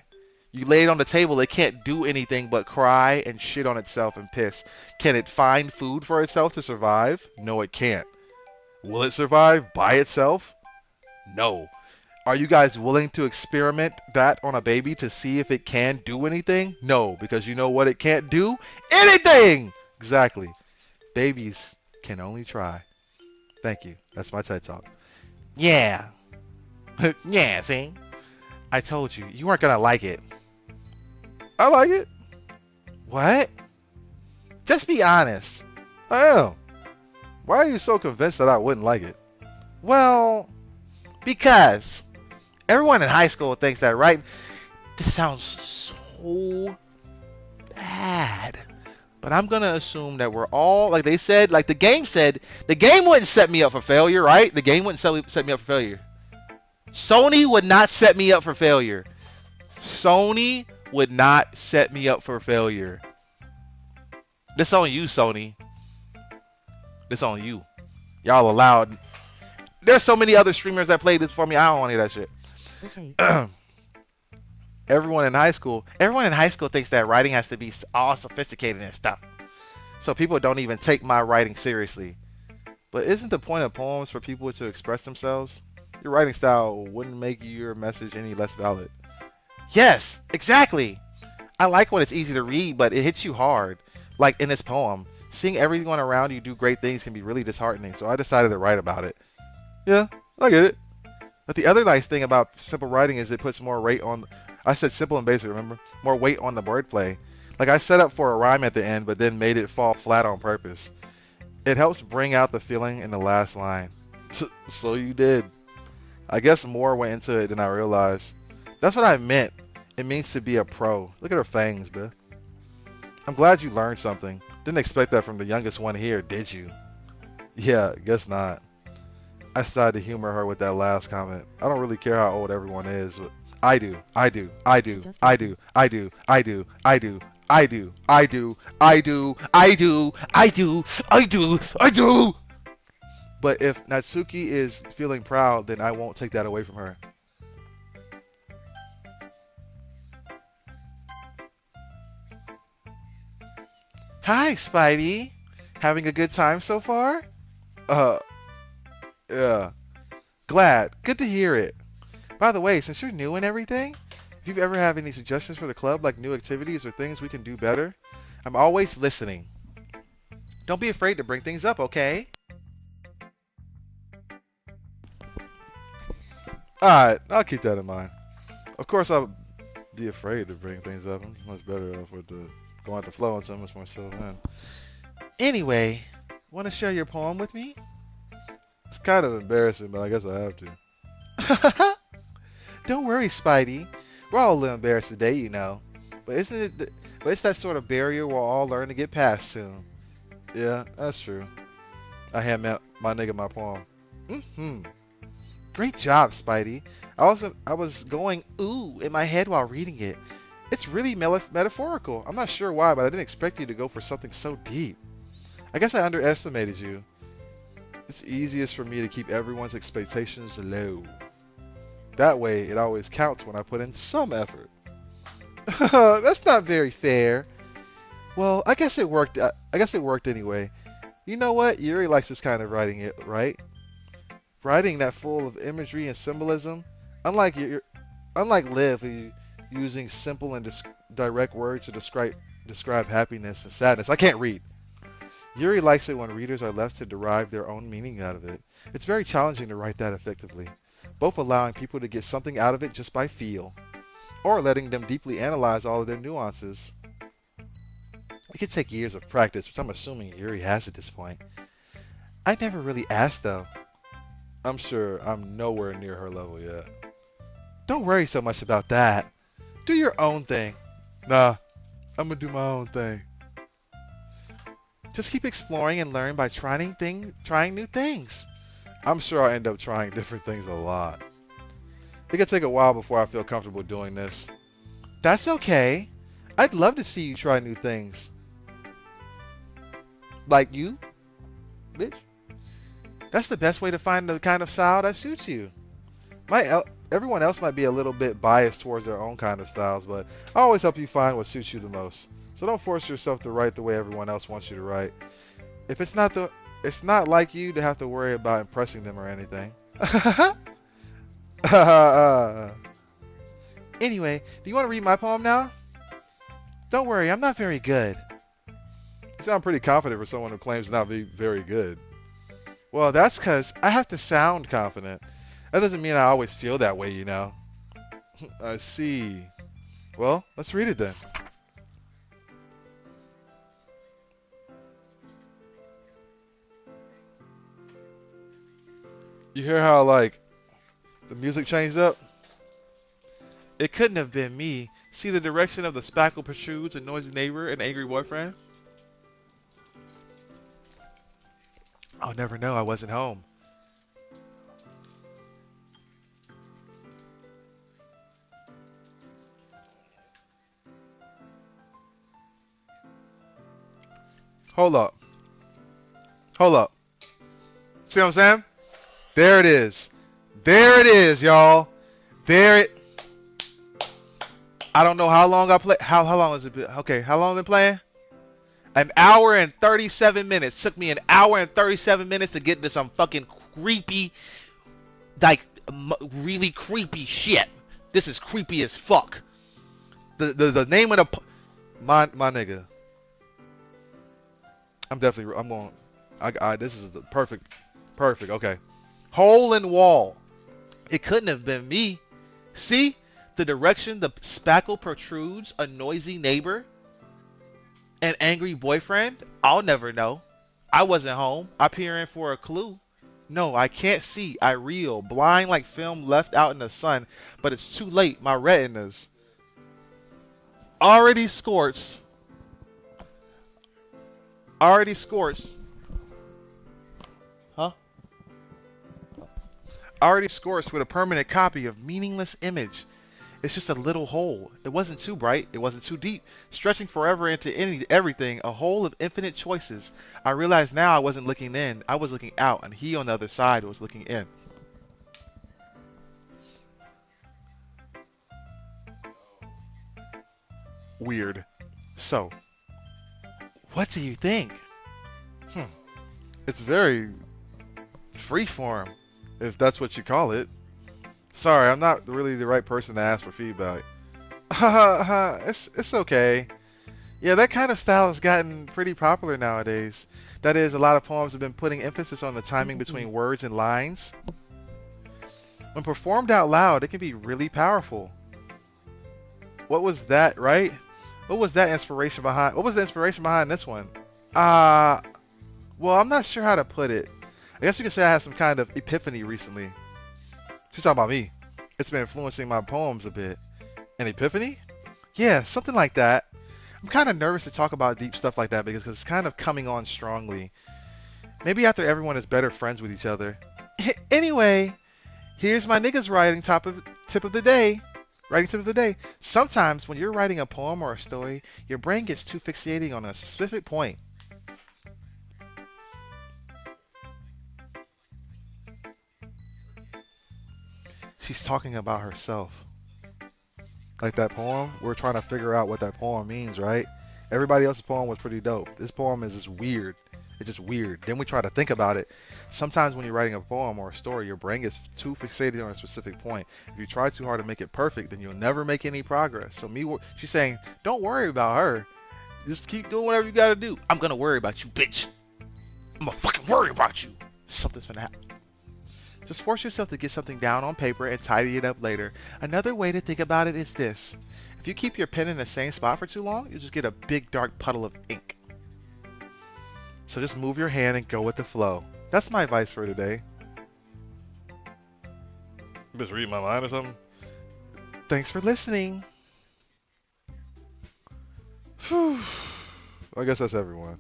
You lay it on the table, it can't do anything but cry and shit on itself and piss. Can it find food for itself to survive? No, it can't. Will it survive by itself? No. Are you guys willing to experiment that on a baby to see if it can do anything? No, because you know what it can't do? Anything! Exactly. Babies can only try. Thank you. That's my TED Talk. Yeah. Yeah, see? I told you, you weren't gonna like it. I like it. What? Just be honest. I am. Why are you so convinced that I wouldn't like it? Well, because everyone in high school thinks that, right? This sounds so bad. But I'm gonna assume that we're all, like they said, like the game said, the game wouldn't set me up for failure, right? The game wouldn't set me up for failure. Sony would not set me up for failure. Sony would not set me up for failure. This on you, Sony. This on you. Y'all allowed. There's so many other streamers that played this for me. I don't want to hear that shit. Okay. Everyone in high school thinks that writing has to be all sophisticated and stuff. So people don't even take my writing seriously. But isn't the point of poems for people to express themselves? Your writing style wouldn't make your message any less valid. Yes, exactly. I like when it's easy to read, but it hits you hard. Like in this poem, seeing everyone around you do great things can be really disheartening, so I decided to write about it. Yeah, I get it. But the other nice thing about simple writing is it puts more weight on... I said simple and basic, remember? More weight on the wordplay. Like I set up for a rhyme at the end, but then made it fall flat on purpose. It helps bring out the feeling in the last line. So you did. I guess more went into it than I realized. That's what I meant. It means to be a pro. Look at her fangs, bruh. I'm glad you learned something. Didn't expect that from the youngest one here, did you? Yeah, guess not. I decided to humor her with that last comment. I don't really care how old everyone is, but I do. I do. I do. I do. I do. I do. I do. I do. I do. I do. I do. I do. I do. I do. But if Natsuki is feeling proud, then I won't take that away from her. Hi, Spidey. Having a good time so far? Yeah. Glad. Good to hear it. By the way, since you're new and everything, if you've ever have any suggestions for the club, like new activities or things we can do better, I'm always listening. Don't be afraid to bring things up, okay? Alright, I'll keep that in mind. Of course, I'll be afraid to bring things up. I'm much better off with the going with the flow and so much more so then. Anyway, want to share your poem with me? It's kind of embarrassing, but I guess I have to. Don't worry, Spidey. We're all a little embarrassed today, you know. But but it's that sort of barrier we'll all learn to get past soon. Yeah, that's true. I hand my nigga my poem. Great job, Spidey. I was going ooh in my head while reading it. It's really metaphorical. I'm not sure why, but I didn't expect you to go for something so deep. I guess I underestimated you. It's easiest for me to keep everyone's expectations low. That way, it always counts when I put in some effort. That's not very fair. Well, I guess it worked. I guess it worked anyway. You know what? Yuri likes this kind of writing, right? Writing that full of imagery and symbolism. Unlike Liv, who using simple and direct words to describe happiness and sadness. I can't read. Yuri likes it when readers are left to derive their own meaning out of it. It's very challenging to write that effectively, both allowing people to get something out of it just by feel, or letting them deeply analyze all of their nuances. It could take years of practice, which I'm assuming Yuri has at this point. I never really asked though. I'm sure I'm nowhere near her level yet. Don't worry so much about that. Do your own thing. Nah, I'm gonna do my own thing. Just keep exploring and learn by trying new things. I'm sure I'll end up trying different things a lot. It could take a while before I feel comfortable doing this. That's okay. I'd love to see you try new things. Like you, bitch. That's the best way to find the kind of style that suits you. Everyone else might be a little bit biased towards their own kind of styles, but I always help you find what suits you the most. So don't force yourself to write the way everyone else wants you to write. If it's not like you to have to worry about impressing them or anything. Anyway, do you want to read my poem now? Don't worry, I'm not very good. You sound pretty confident for someone who claims to not be very good. Well, that's because I have to sound confident. That doesn't mean I always feel that way, you know. I see. Well, let's read it then. You hear how, like, the music changed up? It couldn't have been me. See the direction of the spackle protrudes, a noisy neighbor, an angry boyfriend? I'll never know, I wasn't home. Hold up. Hold up. See what I'm saying? There it is. There it is, y'all. There it. I don't know how long I play. How long has it been? Okay, how long have I been playing? An hour and 37 minutes. Took me an hour and 37 minutes to get into some fucking creepy, like really creepy shit. This is creepy as fuck. The name of the my nigga. I'm going. This is the perfect. Okay. Hole in wall. It couldn't have been me. See the direction the spackle protrudes, a noisy neighbor, an angry boyfriend. I'll never know. I wasn't home. I peer in for a clue. No, I can't see. I reel, blind like film left out in the sun. But it's too late. My retinas already scorched. Already scorched. Huh? Already scorched with a permanent copy of meaningless image. It's just a little hole. It wasn't too bright. It wasn't too deep. Stretching forever into everything. A hole of infinite choices. I realized now I wasn't looking in. I was looking out, and he on the other side was looking in. Weird. So, what do you think? It's very freeform, if that's what you call it. Sorry, I'm not really the right person to ask for feedback. It's okay. Yeah, that kind of style has gotten pretty popular nowadays. That is, a lot of poems have been putting emphasis on the timing between words and lines. When performed out loud, it can be really powerful. What was that, right? What was the inspiration behind this one? Well, I'm not sure how to put it. I guess you could say I had some kind of epiphany recently. She's talking about me. It's been influencing my poems a bit. An epiphany? Yeah, something like that. I'm kind of nervous to talk about deep stuff like that because it's kind of coming on strongly. Maybe after everyone is better friends with each other. Anyway, here's my niggas tip of the day. Writing tip of the day. Sometimes when you're writing a poem or a story, your brain gets too fixated on a specific point. She's talking about herself. Like that poem, we're trying to figure out what that poem means, right? Everybody else's poem was pretty dope. This poem is just weird. It's just weird. Then we try to think about it. Sometimes when you're writing a poem or a story, your brain gets too fixated on a specific point. If you try too hard to make it perfect, then you'll never make any progress. So she's saying, don't worry about her. Just keep doing whatever you gotta do. I'm gonna worry about you, bitch. I'm gonna fucking worry about you. Something's gonna happen. Just force yourself to get something down on paper and tidy it up later. Another way to think about it is this. If you keep your pen in the same spot for too long, you'll just get a big dark puddle of ink. So just move your hand and go with the flow. That's my advice for today. You just read my mind or something? Thanks for listening. Whew. I guess that's everyone.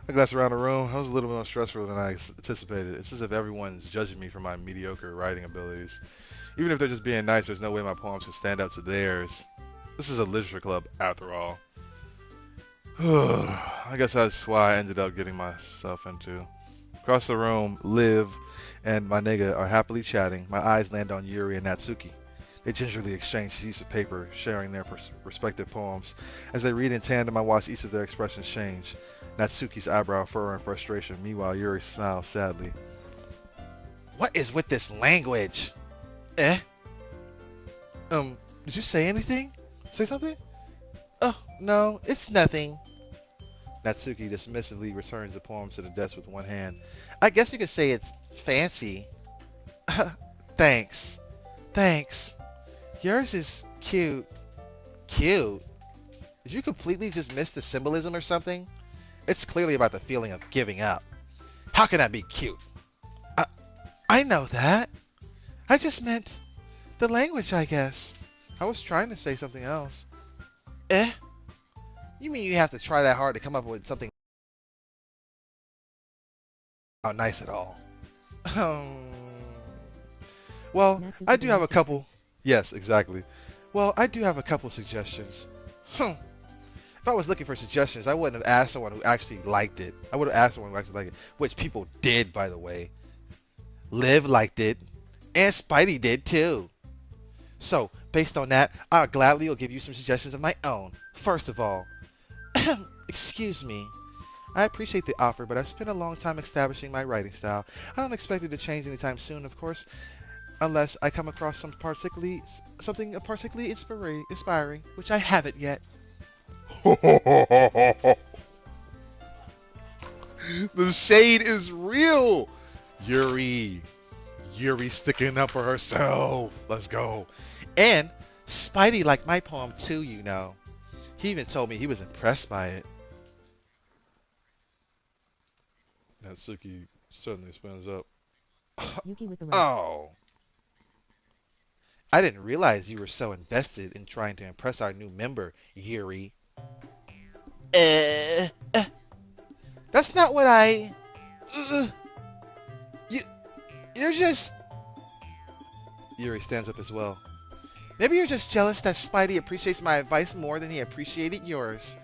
I glanced around the room. I was a little more stressful than I anticipated. It's as if everyone's judging me for my mediocre writing abilities. Even if they're just being nice, there's no way my poems can stand up to theirs. This is a literature club, after all. I guess that's why I ended up getting myself into. Across the room, Liv and my nigga are happily chatting. My eyes land on Yuri and Natsuki. They gingerly exchange sheets of paper, sharing their respective poems. As they read in tandem, I watch each of their expressions change. Natsuki's eyebrow furrow in frustration. Meanwhile, Yuri smiles sadly. What is with this language? Eh? Did you say anything? Say something? Oh, no, it's nothing. Natsuki dismissively returns the poem to the desk with one hand. I guess you could say it's fancy. Thanks. Thanks. Yours is cute. Cute? Did you completely just miss the symbolism or something? It's clearly about the feeling of giving up. How can that be cute? I know that. I just meant the language, I guess. I was trying to say something else. Eh? You mean you have to try that hard to come up with something not nice at all? Well, I do have a couple. Yes, exactly. Well, I do have a couple suggestions. If I was looking for suggestions, I wouldn't have asked someone who actually liked it. I would have asked someone who actually liked it, which people did, by the way. Liv liked it, and Spidey did too. So, based on that, I gladly will give you some suggestions of my own. First of all, excuse me. I appreciate the offer, but I've spent a long time establishing my writing style. I don't expect it to change anytime soon, of course, unless I come across something particularly inspiring, which I haven't yet. The shade is real. Yuri sticking up for herself. Let's go. And Spidey liked my poem too, you know. He even told me he was impressed by it. Natsuki suddenly spins up. Yuki with the laughs. Oh. I didn't realize you were so invested in trying to impress our new member, Yuri. That's not what I... You're just... Yuri stands up as well. Maybe you're just jealous that Spidey appreciates my advice more than he appreciated yours.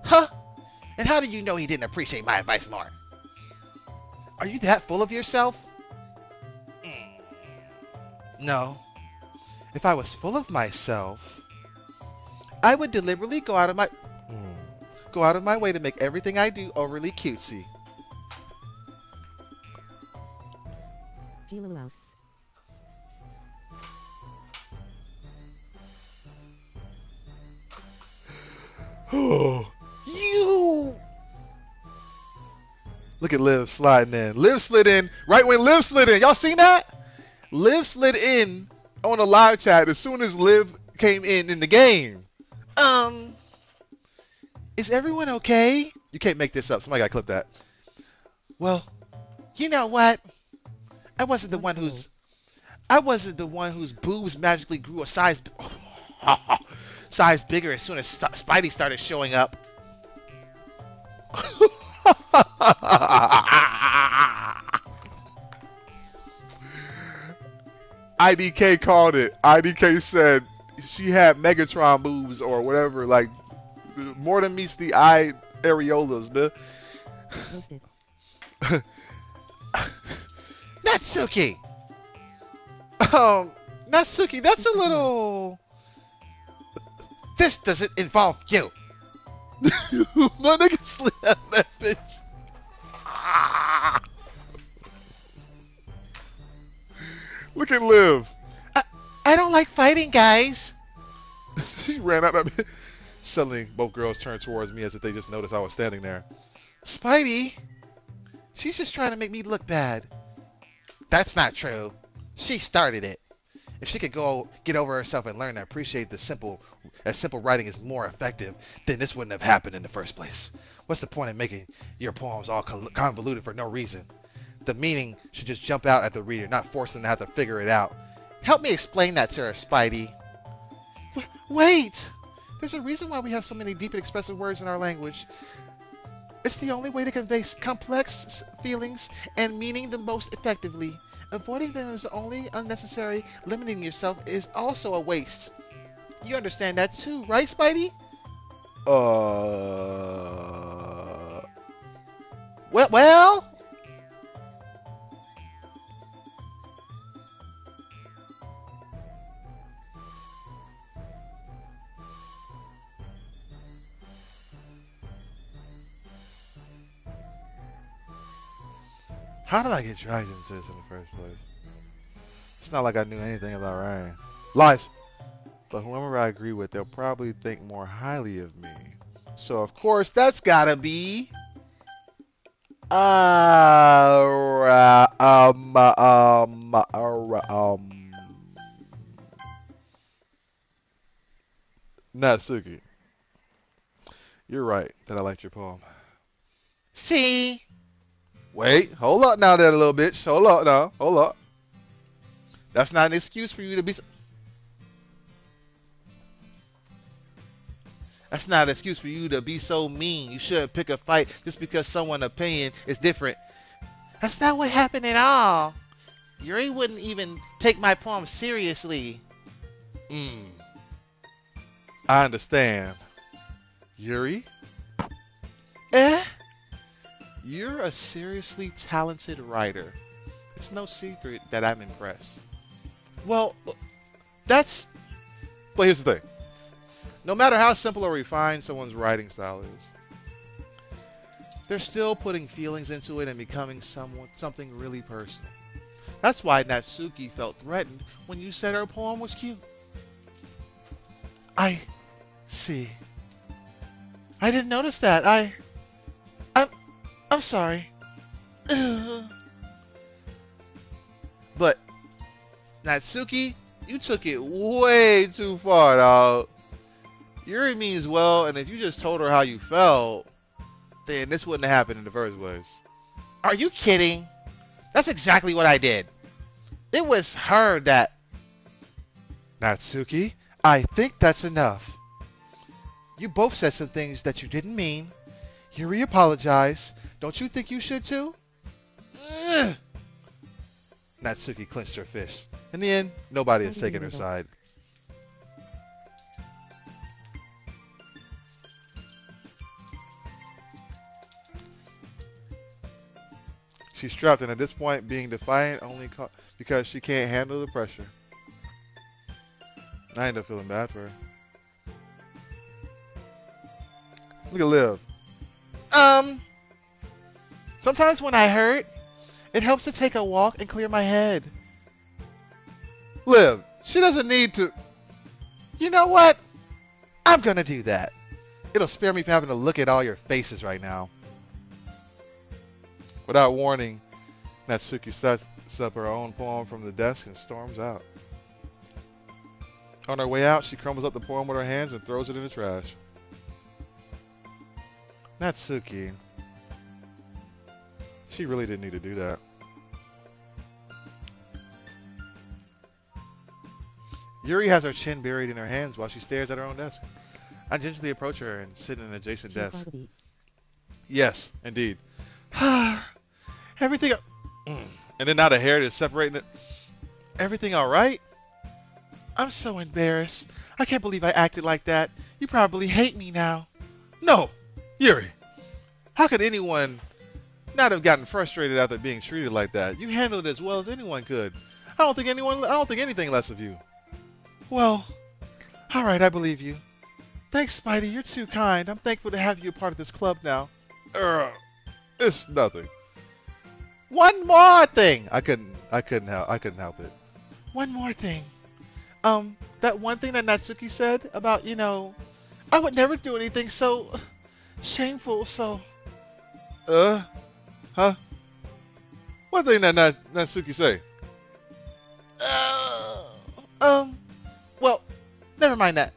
Huh? And how do you know he didn't appreciate my advice more? Are you that full of yourself? No. If I was full of myself, I would deliberately go out of my way to make everything I do overly cutesy. Gilaluaus. You! Look at Liv sliding in. Liv slid in right when Liv slid in. Y'all seen that? Liv slid in on a live chat as soon as Liv came in the game. Is everyone okay? You can't make this up. Somebody gotta clip that. Well, you know what? I wasn't the one whose boobs magically grew a size bigger as soon as Spidey started showing up. IDK called it. IDK said she had Megatron boobs or whatever, like more than meets the eye areolas, man. Roasted. Natsuki! Natsuki, that's a little... This doesn't involve you. My nigga slapped that bitch. Look at Liv. I don't like fighting, guys. She ran out of it. Suddenly, both girls turned towards me as if they just noticed I was standing there. Spidey, She's just trying to make me look bad. That's not true. She started it. If she could go get over herself and learn to appreciate that simple writing is more effective, then this wouldn't have happened in the first place. What's the point of making your poems all convoluted for no reason? The meaning should just jump out at the reader, not force them to have to figure it out. Help me explain that to her, Spidey. Wait! There's a reason why we have so many deep and expressive words in our language. It's the only way to convey complex feelings and meaning the most effectively. Avoiding them is only unnecessary. Limiting yourself is also a waste. You understand that too, right, Spidey? Well. How did I get dragged into this in the first place? It's not like I knew anything about writing. Lies! But whoever I agree with, they'll probably think more highly of me. So of course that's gotta be uh, Natsuki, you're right that I liked your poem. see. Wait, hold up now there, little bitch. Hold up now. Hold up. That's not an excuse for you to be. That's not an excuse for you to be so mean. You shouldn't pick a fight just because someone's opinion is different. That's not what happened at all. Yuri wouldn't even take my poem seriously. I understand. Yuri? Eh? You're a seriously talented writer. It's no secret that I'm impressed. Well, that's... But here's the thing. No matter how simple or refined someone's writing style is, they're still putting feelings into it and becoming something really personal. That's why Natsuki felt threatened when you said her poem was cute. I see. I didn't notice that. I'm sorry. But Natsuki, you took it way too far, dog. Yuri means well, and if you just told her how you felt, then this wouldn't have happened in the first place. Are you kidding? That's exactly what I did. It was her that... Natsuki, I think that's enough. You both said some things that you didn't mean. Yuri apologized. Don't you think you should too? Ugh. Natsuki clenched her fist. In the end, nobody has taken her side. She's trapped, and at this point, being defiant only because she can't handle the pressure. I end up feeling bad for her. Look at Liv. Sometimes when I hurt, it helps to take a walk and clear my head. Liv, she doesn't need to... You know what? I'm gonna do that. It'll spare me from having to look at all your faces right now. Without warning, Natsuki sets up her own poem from the desk and storms out. On her way out, she crumbles up the poem with her hands and throws it in the trash. Natsuki. She really didn't need to do that. Yuri has her chin buried in her hands while she stares at her own desk. I gingerly approach her and sit in an adjacent desk. Yes, indeed. Everything... And then now the hair is separating it. Everything alright? I'm so embarrassed. I can't believe I acted like that. You probably hate me now. No, Yuri. How could anyone not have gotten frustrated after being treated like that? You handled it as well as anyone could. I don't think anything less of you. Well, alright, I believe you. Thanks, Spidey. You're too kind. I'm thankful to have you a part of this club now. It's nothing. One more thing. I couldn't help it. One more thing. That one thing that Natsuki said about, I would never do anything so shameful, so... Huh? What thing that Natsuki say? Uh, um, well, never mind that.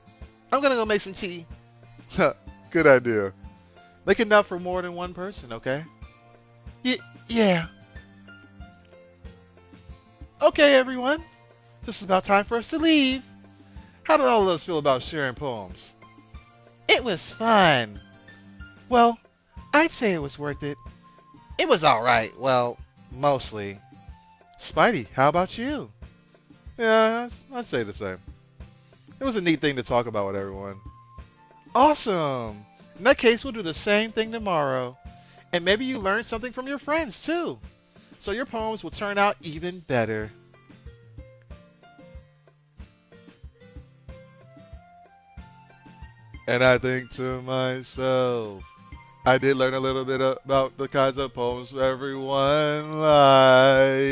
I'm gonna go make some tea. Good idea. Make enough for more than one person, okay? Yeah. Okay, everyone. This is about time for us to leave. How did all of us feel about sharing poems? It was fun. Well, I'd say it was worth it. It was alright. Well, mostly. Spidey, how about you? Yeah, I'd say the same. It was a neat thing to talk about with everyone. Awesome. In that case, we'll do the same thing tomorrow. And maybe you learned something from your friends, too. So your poems will turn out even better. And I think to myself, I did learn a little bit about the kinds of poems everyone likes.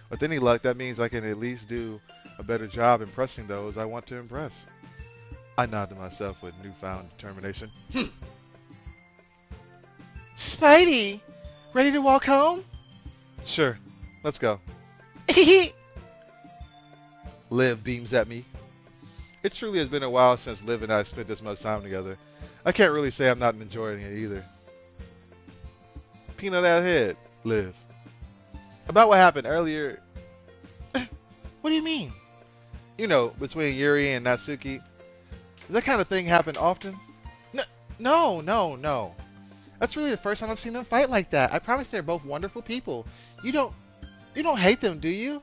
With any luck, that means I can at least do a better job impressing those I want to impress. I nod to myself with newfound determination. Spidey, ready to walk home? Sure, let's go. Liv beams at me. It truly has been a while since Liv and I spent this much time together. I can't really say I'm not enjoying it either. Peanut out head, Liv. About what happened earlier, What do you mean? you know, between Yuri and Natsuki. Does that kind of thing happen often? No. That's really the first time I've seen them fight like that. I promise they're both wonderful people. You don't hate them, do you?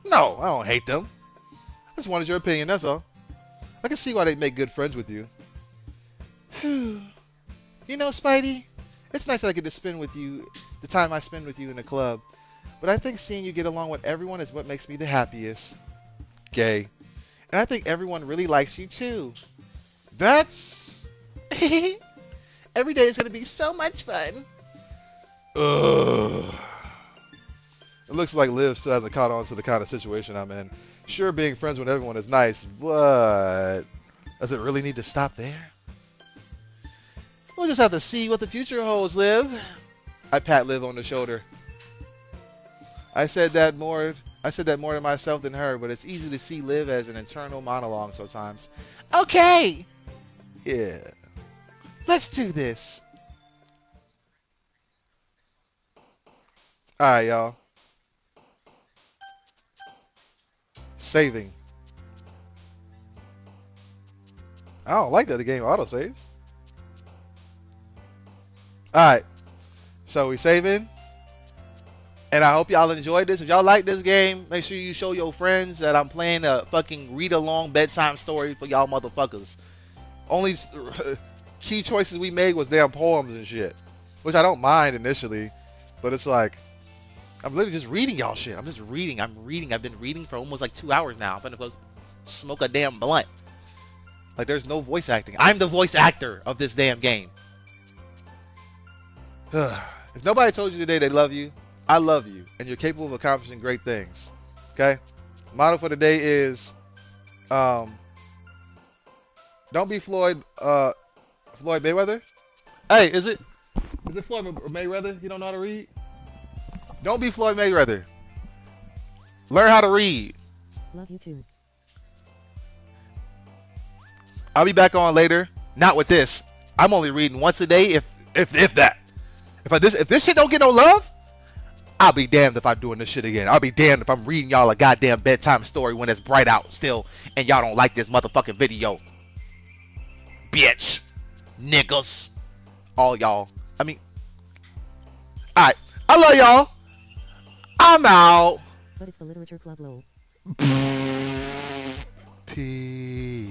No, I don't hate them. I just wanted your opinion, that's all. I can see why they make good friends with you. You know, Spidey, it's nice that I get to spend with you the time I spend with you in the club. But I think seeing you get along with everyone is what makes me the happiest. Gay. And I think everyone really likes you too. That's... Every day is going to be so much fun. Ugh. It looks like Liv still hasn't caught on to the kind of situation I'm in. Sure, being friends with everyone is nice, but does it really need to stop there? We'll just have to see what the future holds, Liv. I pat Liv on the shoulder. I said that more to myself than her, but it's easy to see Liv as an internal monologue sometimes. Okay, Yeah. let's do this. Alright, y'all. Saving. I don't like that the game autosaves. Alright. So we saving. And I hope y'all enjoyed this. If y'all like this game, make sure you show your friends that I'm playing a fucking read-along bedtime story for y'all motherfuckers. Only key choices we made was damn poems and shit. Which I don't mind initially. But it's like, I'm literally just reading y'all shit. I'm reading. I've been reading for almost like 2 hours now. I'm gonna go smoke a damn blunt. Like there's no voice acting. I'm the voice actor of this damn game. If nobody told you today they love you, I love you, and you're capable of accomplishing great things. Okay? Motto for today is, don't be Floyd Mayweather. Hey, is it Floyd Mayweather? You don't know how to read? Don't be Floyd Mayweather. Learn how to read. Love you too. I'll be back on later. Not with this. I'm only reading once a day, if that. If this shit don't get no love, I'll be damned if I'm doing this shit again. I'll be damned if I'm reading y'all a goddamn bedtime story when it's bright out still and y'all don't like this motherfucking video. Bitch. Niggas. All y'all. Alright. I love y'all. I'm out. But it's the literature club lol. Peace.